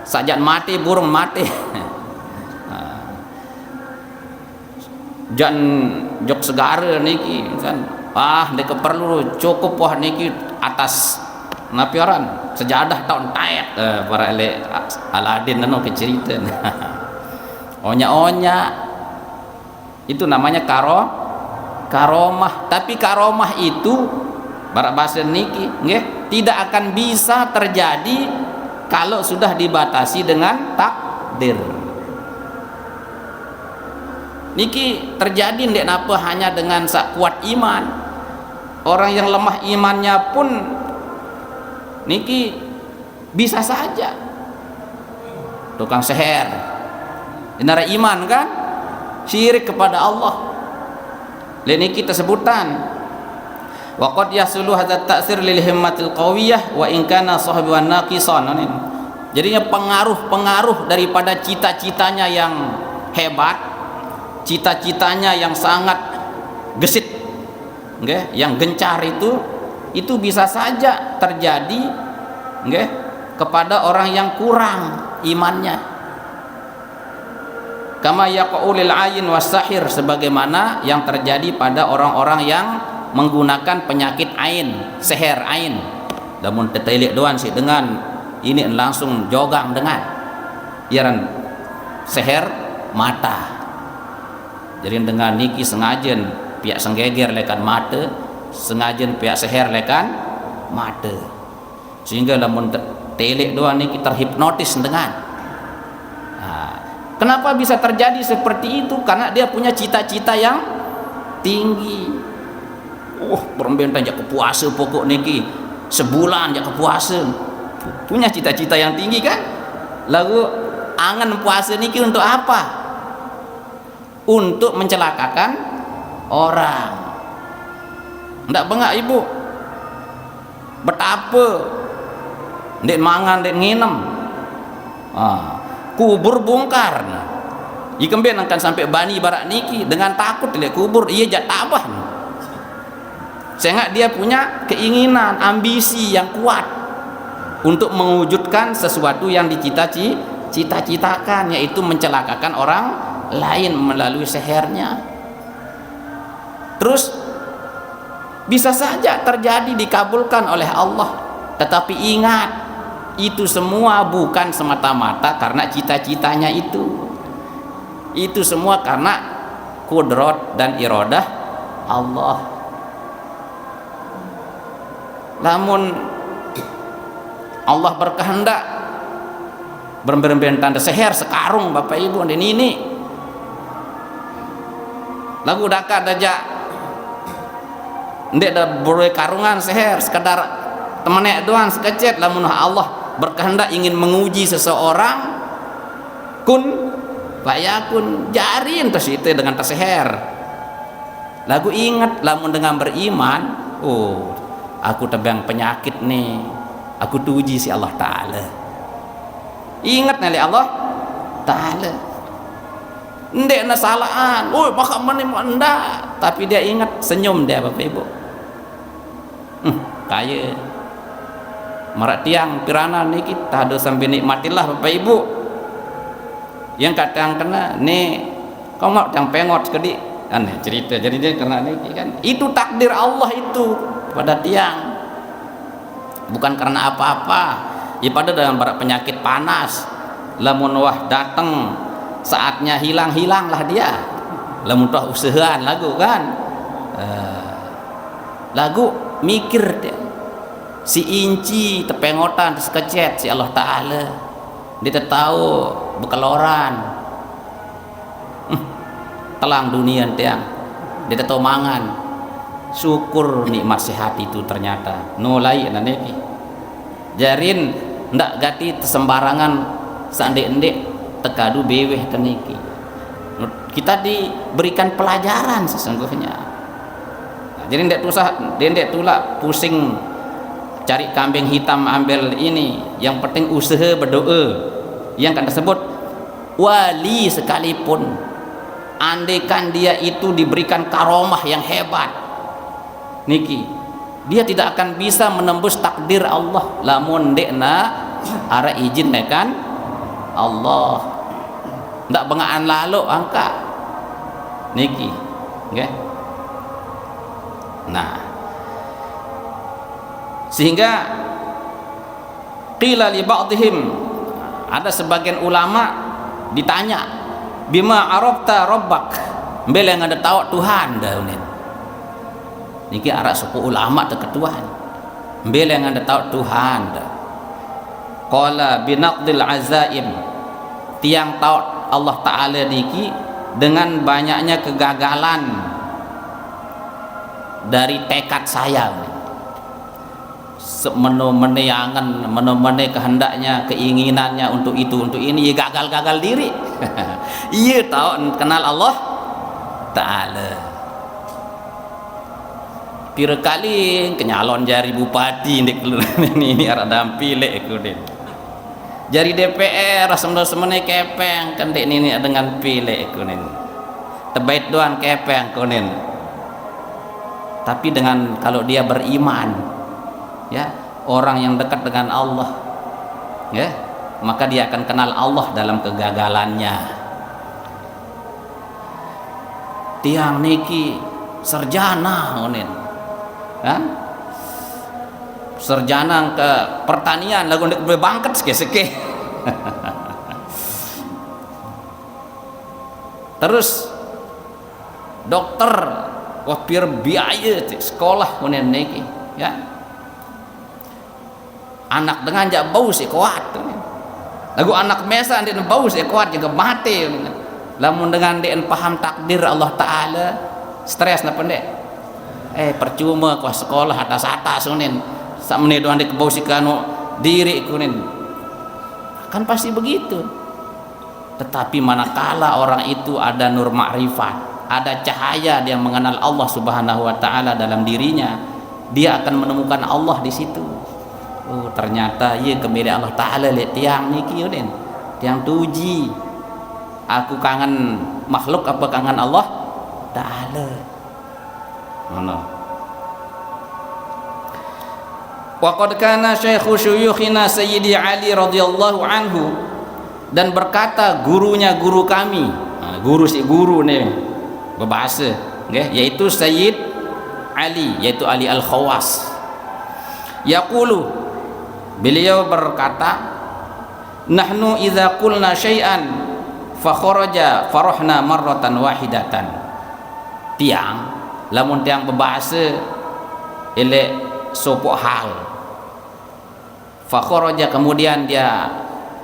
Speaker 1: sajak mati burung mati. Jan jok segara niki kan, dek perlu cukup wah niki atas napiaran sejadah tahun tayat para ele Aladin nano kecerita. Onya-onya itu namanya karomah. Tapi karomah itu barak bahasa niki nggih tidak akan bisa terjadi kalau sudah dibatasi dengan takdir. Niki terjadi ndek napa hanya dengan kuat iman. Orang yang lemah imannya pun niki bisa saja tukang seher, inara iman kan, syirik kepada Allah. Niki tesebutan wa qad yasulu hadza ta'sir lil himmatil qawiyah wa in kana sahiban naqisan. Jadinya pengaruh daripada cita-citanya yang hebat, cita-citanya yang sangat gesit, nggih, yang gencar itu bisa saja terjadi nggih kepada orang yang kurang imannya. Kama yaqulil ayin wasahir, sebagaimana yang terjadi pada orang-orang yang menggunakan penyakit ain, seher ain. Namun tetelik doan sih dengan ini langsung jogang dengan iaran seher mata. Jadi dengan niki sengajen pihak senggeger lekan mata, sengajen pihak seher lekan mata, sehingga lamun telek doang niki terhipnotis dengan. Kenapa bisa terjadi seperti itu? Karena dia punya cita-cita yang tinggi. Perempuan jak kepuasa pokok niki sebulan jak kepuasa, punya cita-cita yang tinggi kan. Lalu angan puasa niki untuk apa? Untuk mencelakakan orang. Ndak bengak ibu, betapa ndek mangan ndek nginem, kubur bongkar. Ikemben akan sampai bani barak niki dengan takut lihat kubur, ia jak tabah. Sehingga dia punya keinginan, ambisi yang kuat untuk mewujudkan sesuatu yang dicita-citakan, yaitu mencelakakan orang lain melalui sehernya. Terus bisa saja terjadi dikabulkan oleh Allah, tetapi ingat, itu semua bukan semata-mata karena cita-citanya itu semua karena kudrat dan iradah Allah. Namun Allah berkehendak berbentan seher sekarung Bapak Ibu dan ini lagu dakat aja ndek ada boleh karungan seher sekedar temenek doang sekecet. Lamun Allah berkehendak ingin menguji seseorang, kun fayakun, jarin terus itu dengan terseher. Lagu ingat lamun dengan beriman, oh aku tebang penyakit nih, aku tuji si Allah Ta'ala. Ingat nali Allah Ta'ala, ndek na salaan, oh maka ndak, tapi dia ingat, senyum dia Bapak Ibu. Kaya marak tiang pirana ni kita ada sampai nikmatilah Bapak Ibu. Yang kadang kena nih kau mau yang pengot sekedi kan cerita, jadi dia kena ni kan itu takdir Allah itu pada tiang, bukan karena apa-apa. Ya pada dalam barat penyakit panas, lamun wah datang saatnya hilanglah dia. Lamun toh usahaan lagu kan, lagu mikir dia si inci tepengotan sekecet si Allah Ta'ala, dia tahu bekeloran telang dunia tiang, dia tahu mangan, syukur nikmat sehat itu ternyata nolai nanti jarin ndak gati sembarangan sandek-ndek tekadu beweh teniki. Kita diberikan pelajaran sesungguhnya. Jadi ndek tulak pusing cari kambing hitam ambil ini, yang penting usaha berdoa. Yang kan tersebut wali sekalipun, andaikan dia itu diberikan karomah yang hebat niki, dia tidak akan bisa menembus takdir Allah lamun dekna ara izin kan Allah, ndak bengaan lalu angka niki, okay? Nah, sehingga qila li ba'dihim, ada sebagian ulama ditanya bima arafta rabbak, mbele yang ada tahu Tuhan dah unin niki arak suku ulama terketuan mbele yang ada tahu Tuhan dah. Qala binaqdil azaim, tiang tahu Allah Ta'ala niki dengan banyaknya kegagalan dari tekad saya, mene kehendaknya, keinginannya untuk itu untuk ini, ya gagal diri. Iya tahu kenal Allah Ta'ala. Pira kali kenyalon jari bupati ini arah dampilek kudin. Jari DPR semene kepeng kendek ini dengan pilek kunin. Tebait doang kepeng kunin. Tapi dengan kalau dia beriman, ya, orang yang dekat dengan Allah, ya, maka dia akan kenal Allah dalam kegagalannya. Tiang niki sarjana kunin. Kan? Sarjana ke pertanian lagu ndek bangket seke-seke. Terus dokter wah biar biaya sekolah kunen niki, ya. Anak dengan jak bau sih kuat. Lagu anak mesa ndek bau sih kuat juga mati. Lamun dengan ndek paham takdir Allah Ta'ala, stres napa ndek? Percuma kau sekolah atas kunin. Sak menit doang dek bau sikano diri kunin. Kan pasti begitu. Tetapi manakala orang itu ada nur ma'rifat, ada cahaya dia mengenal Allah Subhanahu wa Ta'ala dalam dirinya, dia akan menemukan Allah di situ. Oh, ternyata iya kemiri Allah Ta'ala lihat tiang niki udah, tiang tuji. Aku kangen makhluk apa kangen Allah Ta'ala. Mana? Wa qad kana syaikhu syuyukhina Sayyidi Ali radhiyallahu anhu, dan berkata gurunya guru kami, nah, guru si guru ni berbahasa, okay? Yaitu Sayyid Ali, yaitu Ali Al-Khawas. Yaqulu, beliau berkata, nahnu idza qulna syai'an fa kharaja farahna marratan wahidatan. Tiang lamun tiang berbahasa elek sopok hal, fa kharaja kemudian dia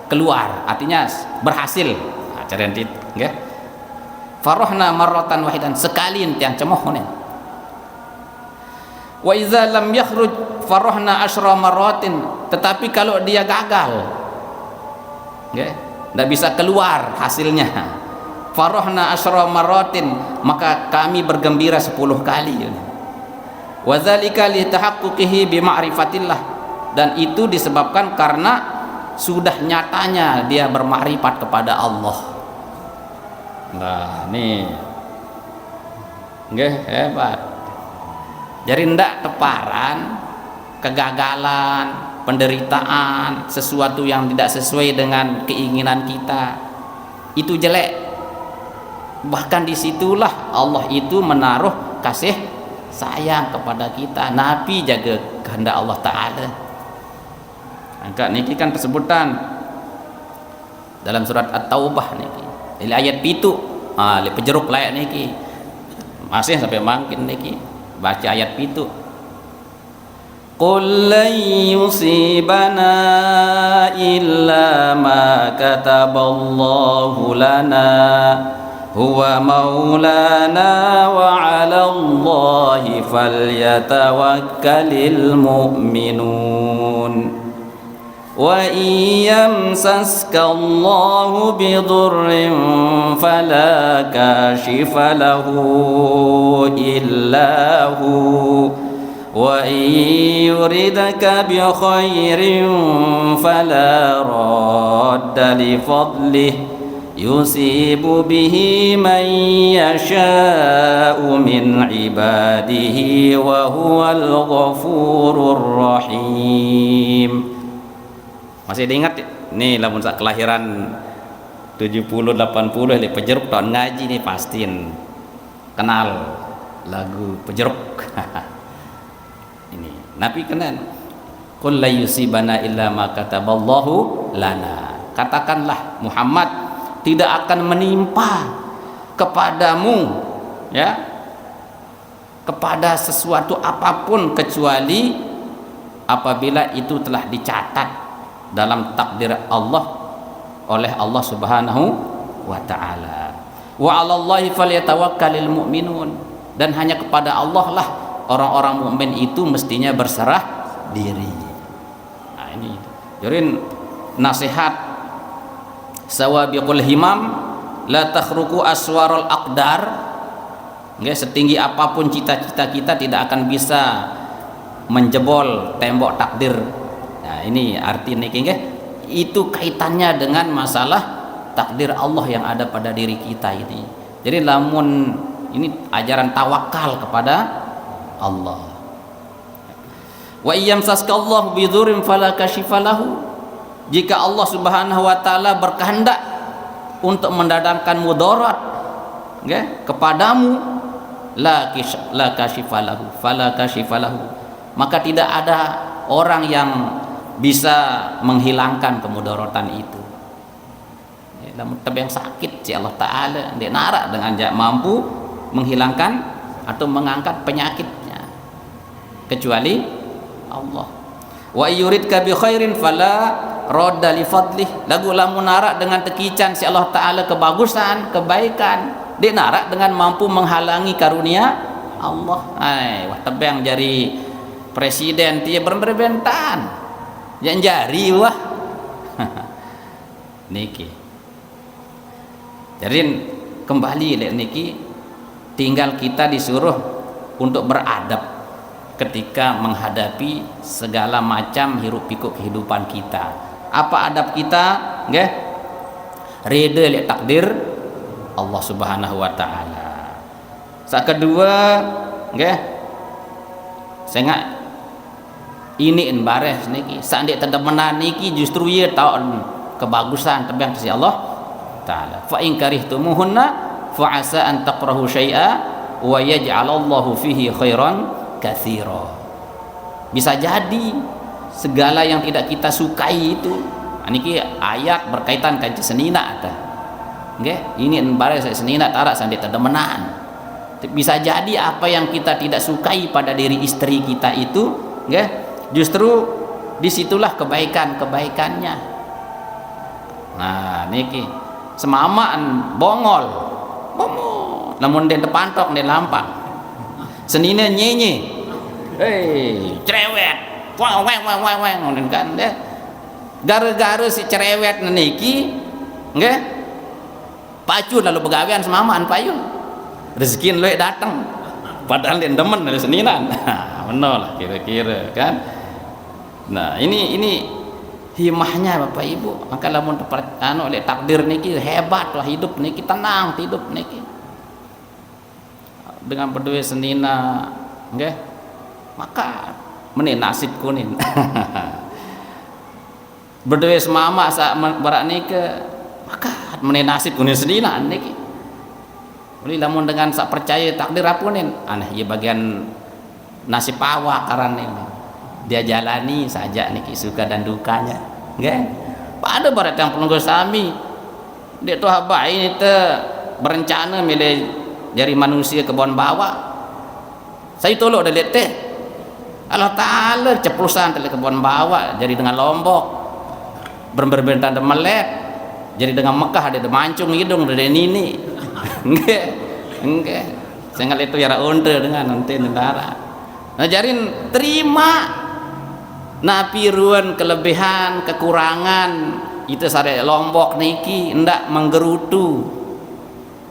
Speaker 1: keluar, artinya berhasil. Cara nanti, okay? Farahna marratan wahidan, sekali tiang cemoh ni. Wa idza lam yakhruj farahna asyra marratin, tetapi kalau dia gagal, okay, tidak bisa keluar hasilnya, farahna asyra marratin, maka kami bergembira 10 kali. Wa dzalika li tahaqquqihi bi ma'rifatillah, dan itu disebabkan karena sudah nyatanya dia bermakrifat kepada Allah. Nah, nih, nggih hebat. Jadi ndak teparan, kegagalan, penderitaan, sesuatu yang tidak sesuai dengan keinginan kita, itu jelek. Bahkan disitulah Allah itu menaruh kasih sayang kepada kita. Nabi jaga kehendak Allah Ta'ala. Angkat niki kan persebutan dalam surat At-Taubah niki. Ini ayat pitu, pejeruk layak niki. Masih sampai mangkin niki. Baca ayat pitu. Qul lan yusibana illa ma kataballahu lana huwa maulana wa 'ala Allahi falyatawakkalul mu'minun. Wa iyamsaska Allahu bidurrin fala kashifa lahu illa hu wa yuridaka bi khairin fala radda li fadlihi yusibu bihi man yasha'u min ibadihi wa huwal ghafurur rahim. Masih diingat nih lamun sak kelahiran 70 80 le pejeruk tahun ngaji nih pastiin kenal lagu pejeruk. Ini Nabi kenal. Qul la yusibana illa ma kataballahu lana. Katakanlah Muhammad, tidak akan menimpa kepadamu, ya, kepada sesuatu apapun kecuali apabila itu telah dicatat dalam takdir Allah oleh Allah Subhanahu wa Ta'ala. Wa 'alallahi falyatawakkalul mu'minun, dan hanya kepada Allah lah orang-orang mukmin itu mestinya berserah diri. Nah, ini jadi nasihat sawabiqul himam, la takhruqu aswarul aqdar. Nggih, setinggi apapun cita-cita kita tidak akan bisa menjebol tembok takdir. Nah, ini arti niki nggih, itu kaitannya dengan masalah takdir Allah yang ada pada diri kita ini. Jadi lamun ini ajaran tawakal kepada Allah. Wa iyyamsaskallahu bidurrin fala kashifa lahu. Jika Allah Subhanahu wa Ta'ala berkehendak untuk mendatangkan mudarat, nggih, kepadamu, la kashifa lahu fala kashifa lahu, maka tidak ada orang yang bisa menghilangkan kemudaratan itu. Namun yang sakit si Allah Ta'ala dia narak dengan mampu menghilangkan atau mengangkat penyakitnya kecuali Allah. Wa yuridka bi khairin fala radda li fadlih. Lagu lamun narak dengan tekican si Allah Ta'ala kebagusan, kebaikan, dia narak dengan mampu menghalangi karunia Allah. Wah tebang jari presiden dia berbentan yang jari wah. Niki jadi kembali lihat niki, tinggal kita disuruh untuk beradab ketika menghadapi segala macam hiruk pikuk kehidupan kita. Apa adab kita? Nggih, reda lihat takdir Allah Subhanahu wa Ta'ala. Sak kedua, nggih, sengak ini bares niki sandik tedemenan niki justru ye tahu kebagusan tebang si Allah Ta'ala. Fa in karihtumuhunna fa asa an taqrahu syai'a wa yaj'alallahu fihi khairan katsira. Bisa jadi segala yang tidak kita sukai itu, niki ayat berkaitan kan senina ta. Nggih, ini bare senina tarak sandi tedemenan. Bisa jadi apa yang kita tidak sukai pada diri istri kita itu, nggih, justru disitulah kebaikan-kebaikannya. Nah, niki semamaan bongol, namun dia depantok dia lampang. Senina nyenye, cerewet, wang kan deh. Gara-gara si cerewet niki, nggih, pacu lalu begawean semamaan payung. Rezeki lu datang, padahal dia demen dari seninan. Benar lah kira-kira kan. Nah ini himahnya Bapak Ibu. Maka lamun oleh takdir niki hebat lah, hidup niki tenang, hidup niki dengan berdua senina, nggih, maka meni nasib kuning. Berdua semama saat berak niki, maka meni nasib kuning senina niki. Jadi lamun dengan sak percaya takdir apunin aneh ya bagian nasib awak karan ini dia jalani saja niki suka dan dukanya, nggih. Pada barat yang penunggu sami dia tuh haba ini berencana milih dari manusia ke bon bawah. Saya tolok dari teh Allah Ta'ala ceplusan dari ke bon bawah jadi dengan Lombok berbentan melet jadi dengan Mekah ada mancung hidung dari nini. Enggak, sehingga itu yara onte dengan nanti negara. Nah jarin terima napiruan kelebihan kekurangan itu sare Lombok niki ndak menggerutu.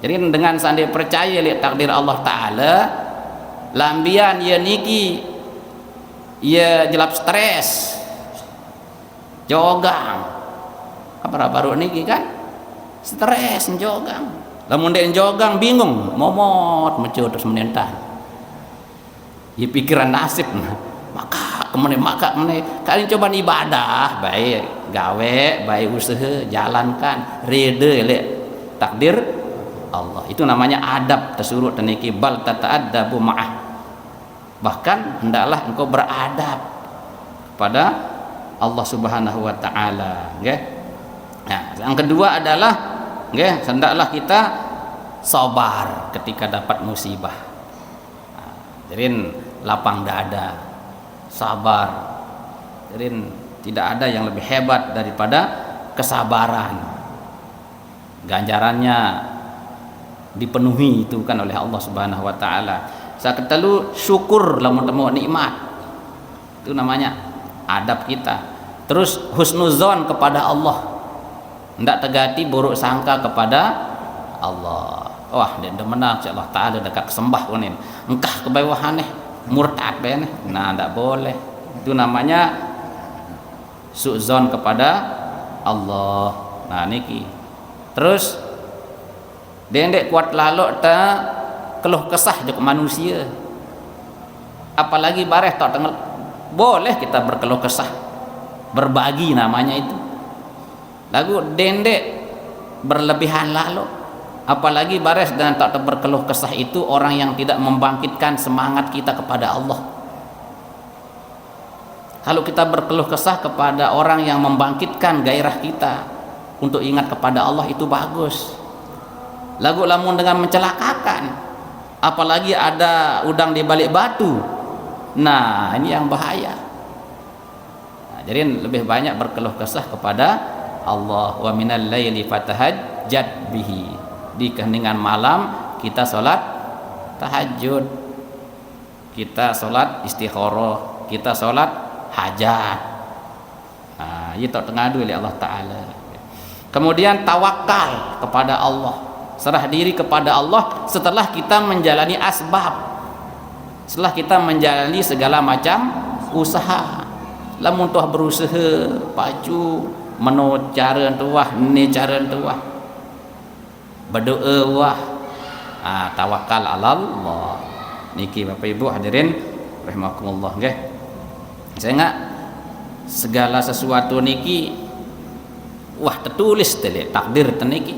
Speaker 1: Jadi dengan sandi percaya lihat takdir Allah Ta'ala lambian ya niki ya jelap stres jogang apa baru niki kan stres jogang. Lamun dia jogang bingung, momot mecu terus menentang. Ya pikiran nasib, maka kalian coba ibadah, baik gawe, baik usaha, jalankan, rede le takdir Allah. Itu namanya adab tersuruh teniki bal tata'addabu ma'ah. Bahkan hendaklah engkau beradab pada Allah Subhanahu wa taala, nggih. Nah, yang kedua adalah nggih, hendaklah kita sabar ketika dapat musibah. Nah, jadi lapang dada, sabar. Jadi tidak ada yang lebih hebat daripada kesabaran. Ganjarannya dipenuhi itu kan oleh Allah Subhanahu wa taala. Saketelu syukur lamun temu nikmat. Itu namanya adab kita. Terus husnuzon kepada Allah. Ndak tegati buruk sangka kepada Allah. Wah, dia menang Allah Ta'ala dekat sembah kunin. Engkah kebawahaneh murtad beneh. Nah, ndak boleh. Itu namanya su'zon kepada Allah. Nah, niki. Terus dendek kuat lalu ta keluh kesah juga manusia. Apalagi bareh tak tengel. Boleh kita berkeluh kesah. Berbagi namanya itu. Lagu dendek berlebihan lalu, apalagi bares dan tak berkeluh kesah itu orang yang tidak membangkitkan semangat kita kepada Allah. Kalau kita berkeluh kesah kepada orang yang membangkitkan gairah kita untuk ingat kepada Allah itu bagus. Lagu lamun dengan mencelakakan, apalagi ada udang di balik batu, nah ini yang bahaya. Nah, jadi lebih banyak berkeluh kesah kepada Allah. Wa minal laili fatahajjad bihi. Di keheningan malam kita salat tahajud, kita salat istikharah, kita salat hajat. Nah, itu tengadu oleh Allah Ta'ala. Kemudian tawakal kepada Allah, serah diri kepada Allah setelah kita menjalani asbab, setelah kita menjalani segala macam usaha. Lamun tuah berusaha pacu menurut cara tuah ni cara tuah berdoa wah tawakal ala Allah. Niki Bapak Ibu hadirin rahimakumullah nggih. Saya enggak segala sesuatu niki wah tertulis tadi takdir teniki.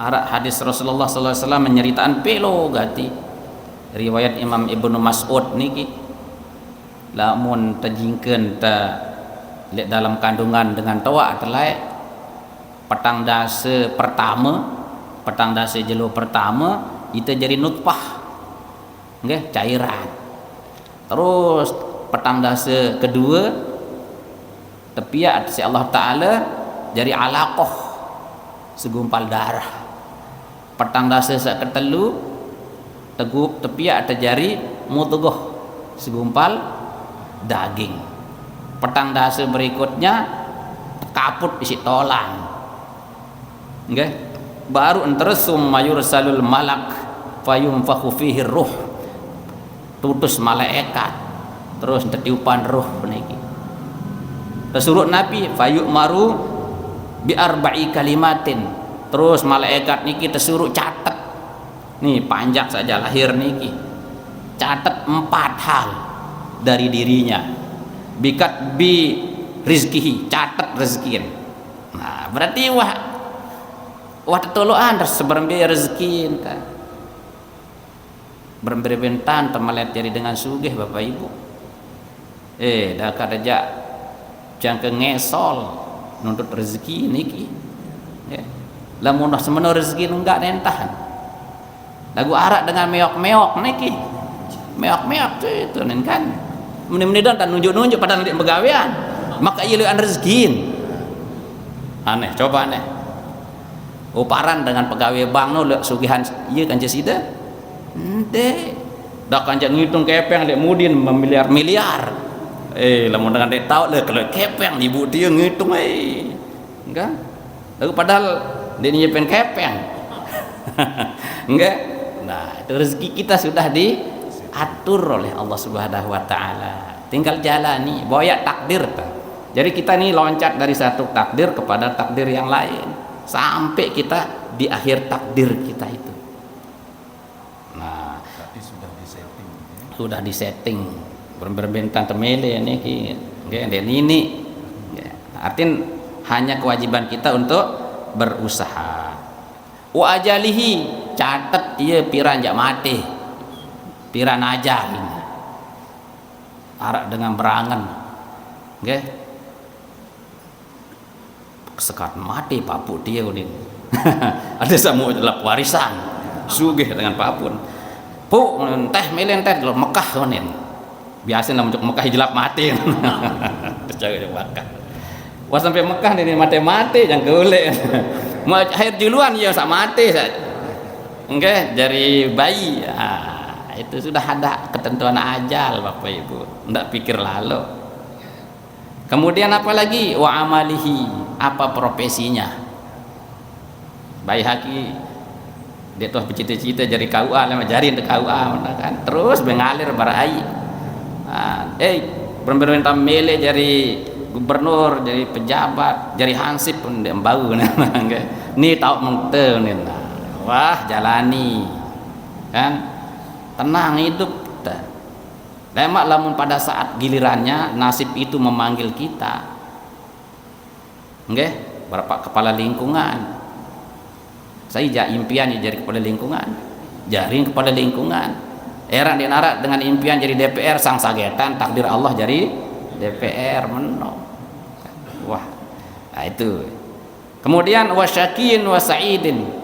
Speaker 1: Arak hadis Rasulullah sallallahu alaihi wasallam menyeritaan pelo gati riwayat Imam Ibnu Mas'ud niki, lamun tajingkeun ta lihat dalam kandungan dengan toa telai petang dase jelo pertama itu jadi nutfah nggih cairan. Terus petang dase kedua tepiak si Allah Ta'ala jadi alaqah segumpal darah. Petang dase sak ketelu tegup tepiak terjadi mudghah segumpal daging. Petang dase berikutnya kaput isi tolang nggih, baru terus summa yursalul malak fayunfakhu fihi ruh, tutus malaikat terus tetiupan ruh niki. Tersuruh Nabi fayu'maru bi arba'i kalimatin, terus malaikat niki tersuruh catat nih panjang saja lahir niki, catat 4 hal dari dirinya, bikat bi rizkihi, catat rezeki. Nah berarti wah tetoloan seberembe rezeki ta berembe-bentan temalet jadi dengan sugih Bapak Ibu. Dah kadaja jangke ngesol nuntut rezeki niki ya. Lamun semeno rezeki enggak nentahan lagu arak dengan meok-meok niki, meok-meok itu nen kan meneh-meneh dan nunjuk-nunjuk pada nanti begawean maka ieu rezeki aneh, coba aneh uparan dengan pegawai bank no sugihan ieu kan jesida ente dak kanjak ngitung kepeng dek mudin miliar-miliar lamun dengan dek tau le kalau kepeng ibu dia ngitung enggak lagu padahal dia nyiapin kepeng enggak. Nah itu rezeki kita sudah diatur oleh Allah Subhanahu wa Ta'ala, tinggal jalani boyak takdir. Jadi kita nih loncat dari satu takdir kepada takdir yang lain sampai kita di akhir takdir kita itu. Nah,
Speaker 3: tapi sudah disetting ya?
Speaker 1: Sudah disetting berbentang temele ini dan ini artinya hanya kewajiban kita untuk berusaha. Wa ajalihi, catat dia piran jak mati, piran ajal ini arak dengan berangan nggih sekat mati papuk dia ini ada samu jelap warisan sugih dengan papun pu teh melen teh lo Mekah onen biasa nak muncul Mekah jelap mati percaya Mekah wah sampai Mekah ini mati yang golek mau akhir duluan ya sak mati enggak dari bayi itu sudah ada ketentuan ajal Bapak Ibu, ndak pikir lalu. Kemudian apa lagi? Wa amalihi, apa profesinya? Bayi haki dia tuh bercita-cita jadi KUA, lama jari untuk KUA kan. Terus mengalir barai. Pemerintah mele jadi gubernur, jadi pejabat, jadi hansip pun dia bau nih tahu mengte nih. Wah, jalani. Kan? Tenang hidup. Lemak lamun pada saat gilirannya nasib itu memanggil kita. Nggih, berapa kepala lingkungan. Saya impian jadi kepala lingkungan. Jaring kepala lingkungan. Era dinarak dengan impian jadi DPR sang sagetan takdir Allah jadi DPR menong. Wah. Nah itu. Kemudian wasyakin wasaidin.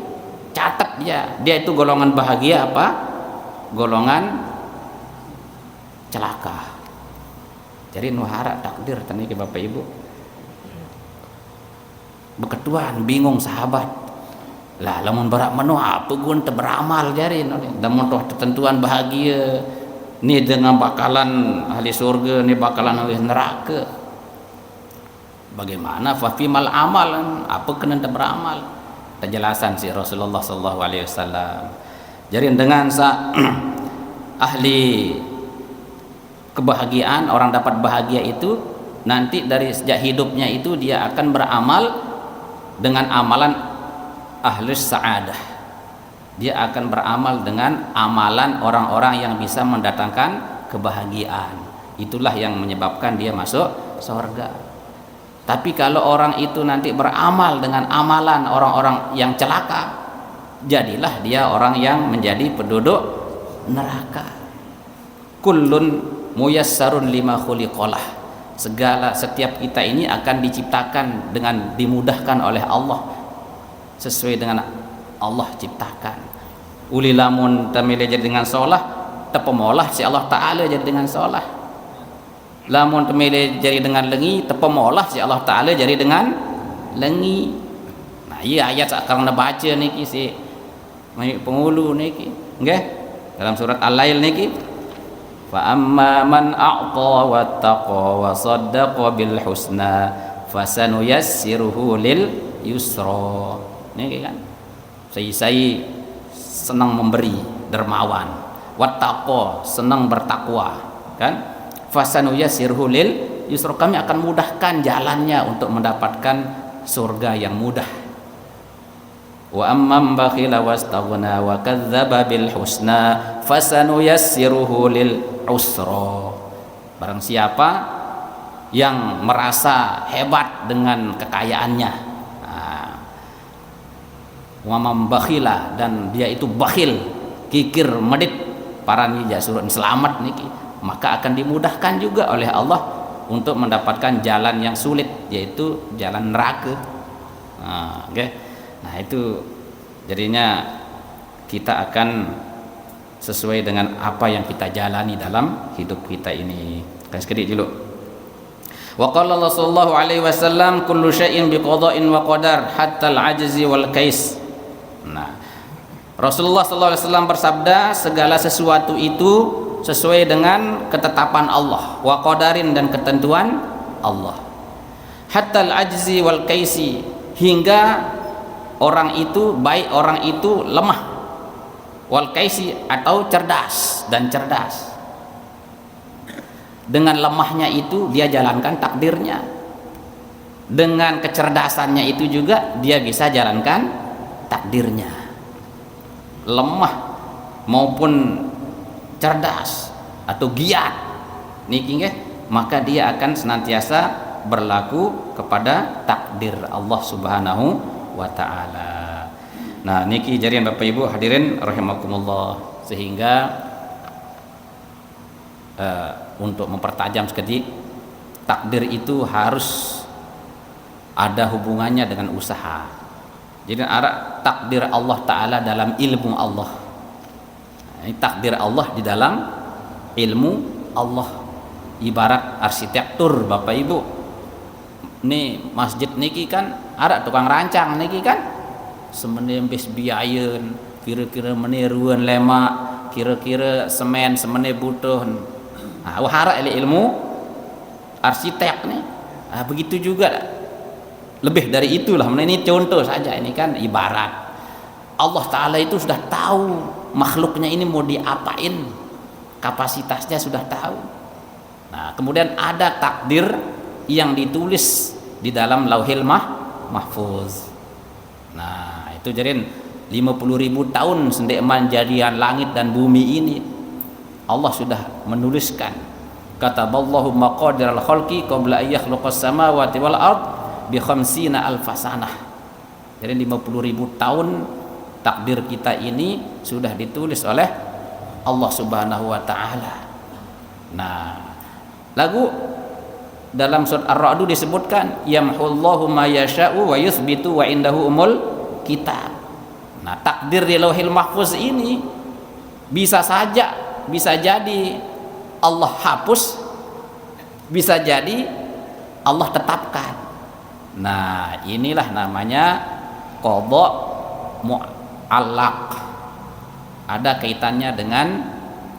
Speaker 1: Catat dia itu golongan bahagia apa? Golongan celaka. Jadi nuhara takdir tadi ke Bapak Ibu. Beketuan bingung sahabat. Lah lamun barak menu apa gun teu beramal jari lamun toh ketentuan bahagia ni dengan bakalan ahli surga ni bakalan ahli neraka. Bagaimana fa fimal amal apa kena teu beramal? Penjelasan si Rasulullah sallallahu alaihi wasallam. Jadi dengan ahli kebahagiaan, orang dapat bahagia itu nanti dari sejak hidupnya itu dia akan beramal dengan amalan ahlus sa'adah. Dia akan beramal dengan amalan orang-orang yang bisa mendatangkan kebahagiaan. Itulah yang menyebabkan dia masuk surga. Tapi kalau orang itu nanti beramal dengan amalan orang-orang yang celaka, jadilah dia orang yang menjadi penduduk neraka. Kullun muyassarun lima khuliqalah. Setiap kita ini akan diciptakan dengan dimudahkan oleh Allah sesuai dengan Allah ciptakan. Uli lamun tamile jadi dengan solah, tepemolah si Allah Ta'ala jadi dengan solah. Lamun tamile jadi dengan lengi, tepemolah si Allah Ta'ala jadi dengan lengi. Nah, iya ayat sekarang baca niki si pengulu niki, nggih? Dalam surat Al-Lail niki, fa amma man a'ta wattaqa wa saddaqa bil husna fasanuyassiruhu lil yusra. Niki kan. Saya senang memberi, dermawan. Wattaqa, senang bertakwa, kan? Fasanuyassiruhu lil yusra, kami akan mudahkan jalannya untuk mendapatkan surga yang mudah. Wa amman bakhila wastaghna wa kadzdzaba bil husna fasanuyassiruhu lil usra. Barang siapa yang merasa hebat dengan kekayaannya, wa amman bakhila, dan dia itu bakhil, kikir medit, parani jasurun selamat niki, maka akan dimudahkan juga oleh Allah untuk mendapatkan jalan yang sulit, yaitu jalan neraka. Nah, itu jadinya kita akan sesuai dengan apa yang kita jalani dalam hidup kita ini. Kan sekedip dulu. Wa qala Allah sallallahu alaihi wasallam kullu syai'in biqada'in wa qadar hatta al-'ajzi wal kais. Nah, Rasulullah sallallahu alaihi wasallam bersabda, segala sesuatu itu sesuai dengan ketetapan Allah, wa qadarin, dan ketentuan Allah. Hatta al-'ajzi wal kaisi, hingga orang itu, baik orang itu lemah, wal kaisi, atau cerdas dan cerdas. Dengan lemahnya itu dia jalankan takdirnya, dengan kecerdasannya itu juga dia bisa jalankan takdirnya. Lemah maupun cerdas atau giat niki nggih, maka dia akan senantiasa berlaku kepada takdir Allah Subhanahu wa ta'ala. Nah, niki jarian Bapak Ibu hadirin rahimakumullah, sehingga untuk mempertajam sedikit, takdir itu harus ada hubungannya dengan usaha. Jadi ada takdir Allah Ta'ala dalam ilmu Allah. Ini takdir Allah di dalam ilmu Allah. Ibarat arsitektur Bapak Ibu, nih masjid niki kan ada tukang rancang niki kan, semene bis biayeun, kira-kira meniruan lemak, kira-kira semen semene butuh. Nah, wahara ilmu arsitek nih. Nah, begitu juga, lebih dari itulah. Ini contoh saja, ini kan ibarat Allah Ta'ala itu sudah tahu makhluknya ini mau diapain, kapasitasnya sudah tahu. Nah, kemudian ada takdir yang ditulis di dalam Lauhil Mahfuz. Nah, itu jadian 50.000 tahun sendeman jadian langit dan bumi ini Allah sudah menuliskan. Kataballahu maqadiral khalqi qabla an yakhluqas samawati wal ard bi khamsina alfasanah. Jadi 50.000 tahun takdir kita ini sudah ditulis oleh Allah Subhanahu wa ta'ala. Nah, lagu dalam surat Ar-Ra'd disebutkan yamhullahu ma yasha'u wa yuthbitu wa indahu umul kitab. Nah, takdir di Lauhil Mahfuz ini bisa jadi Allah hapus, bisa jadi Allah tetapkan. Nah, inilah namanya qadha mu'allaq. Ada kaitannya dengan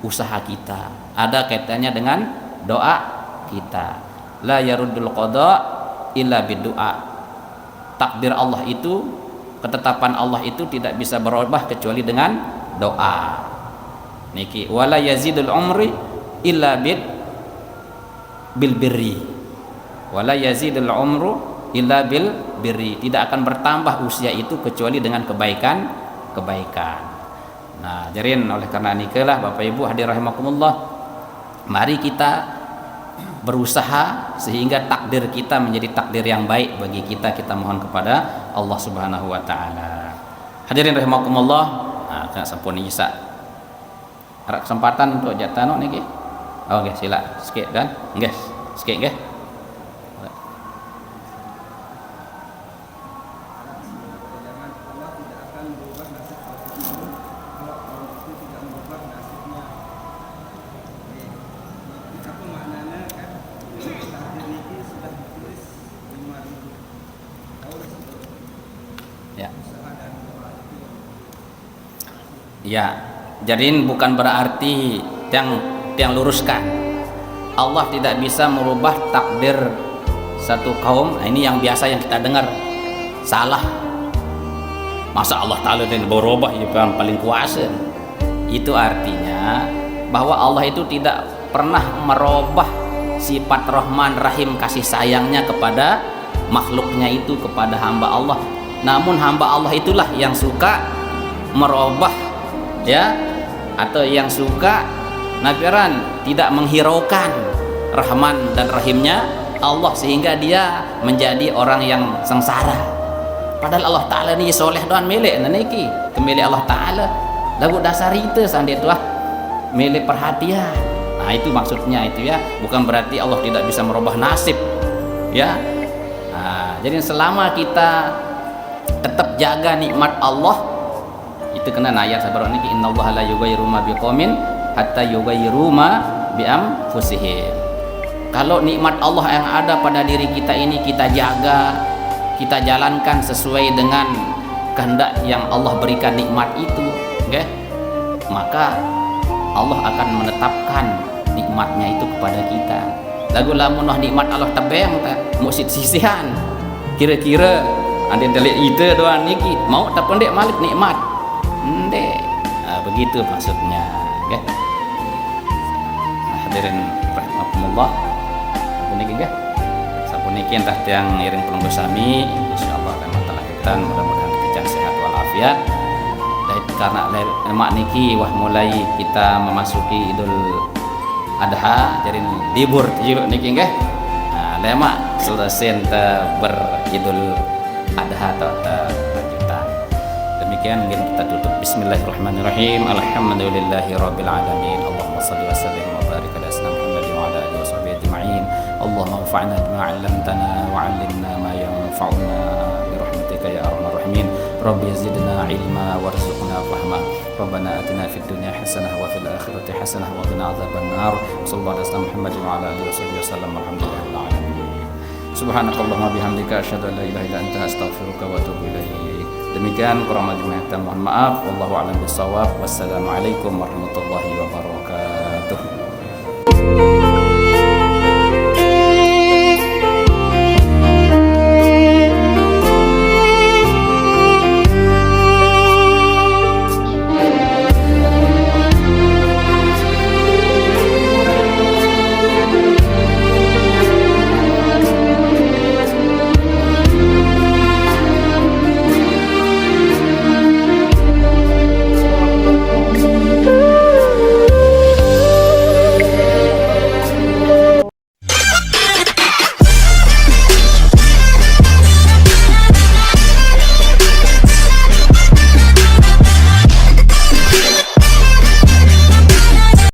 Speaker 1: usaha kita, ada kaitannya dengan doa kita. La yaruddul qadha illa biddu'a. Takdir Allah itu, ketetapan Allah itu tidak bisa berubah kecuali dengan doa. Niki wala yazidul umri illa bil birri. Wala yazidul umru illa bil birri. Tidak akan bertambah usia itu kecuali dengan kebaikan. Nah, jadian oleh karena nikalah Bapak Ibu hadirin rahimakumullah, mari kita berusaha sehingga takdir kita menjadi takdir yang baik bagi kita. Kita mohon kepada Allah Subhanahu wa ta'ala. Hadirin rahimakumullah, kena sampun isa. Ada kesempatan untuk jatano niki. Oke, sila sikit kan? Nggih, sikit nggih. Ya, jadi bukan berarti yang luruskan. Allah tidak bisa merubah takdir satu kaum. Nah, ini yang biasa yang kita dengar. Salah. Masa Allah Ta'ala dan berubah yang paling kuasa. Itu artinya bahwa Allah itu tidak pernah merubah sifat Rahman Rahim kasih sayangnya kepada makhluknya itu, kepada hamba Allah. Namun hamba Allah itulah yang suka merubah, ya, atau yang suka nafiran, tidak menghiraukan Rahman dan Rahimnya Allah sehingga dia menjadi orang yang sengsara. Padahal Allah Ta'ala ni soleh doan milik naniki kemilik Allah Ta'ala. Lagu dasar itu sandi tuah milik perhatian. Nah itu maksudnya itu ya, bukan berarti Allah tidak bisa merubah nasib, ya. Nah, jadi selama kita tetap jaga nikmat Allah, itu kena ayat sabar niki, innallaha la yughayyiru ma biqaumin hatta yughayyiru ma bi anfusihim. Kalau nikmat Allah yang ada pada diri kita ini kita jaga, kita jalankan sesuai dengan kehendak yang Allah berikan nikmat itu, okay? Maka Allah akan menetapkan nikmatnya itu kepada kita. Lagu lamun nikmat Allah tebeng ta muksid sisihan. Kira-kira ande telik ite doan niki mau tak pendek malik nikmat. Ndek. Nah, begitu maksudnya, okay? Nah, hadirin rahimakumullah. Puniki nggih. Sapuniki entah tiang iring pelungguh sami insyaallah akan matlahitan mudah-mudahan kita sehat walafiat. Dan karena lemak niki wah mulai kita memasuki Idul Adha, jadi libur juga niki nggih. Nah, lemak selesai beridul Adha atau lanjutan. Demikian mungkin kita tutup. Bismillahirrahmanirrahim. Alhamdulillahirabbil alamin. Allahumma shalli wa sallim wa barik ala sayyidina Muhammadin wa ala alihi washabbihi ajma'in. Allahumma anfa'na bima 'allamtana wa 'allimna ma yanfa'una bi rahmatika ya arhamar rahimin. Rabbi zidna ilma warzuqna fahma. Rabbana atina fid dunya hasanah wa fil akhirati hasanah wa qina adzabannar. Sallallahu alaihi wasallam Muhammadin wa ala alihi wasallam. Alhamdulillahil alamin. Subhanakallahumma bihamdika asyhadu an la ilaha illa anta astaghfiruka wa atubu ilaik. Demikian kurang lebihnya mohon maaf. Wallahu a'lam bishawab. Wassalamualaikum warahmatullahi wabarakatuh.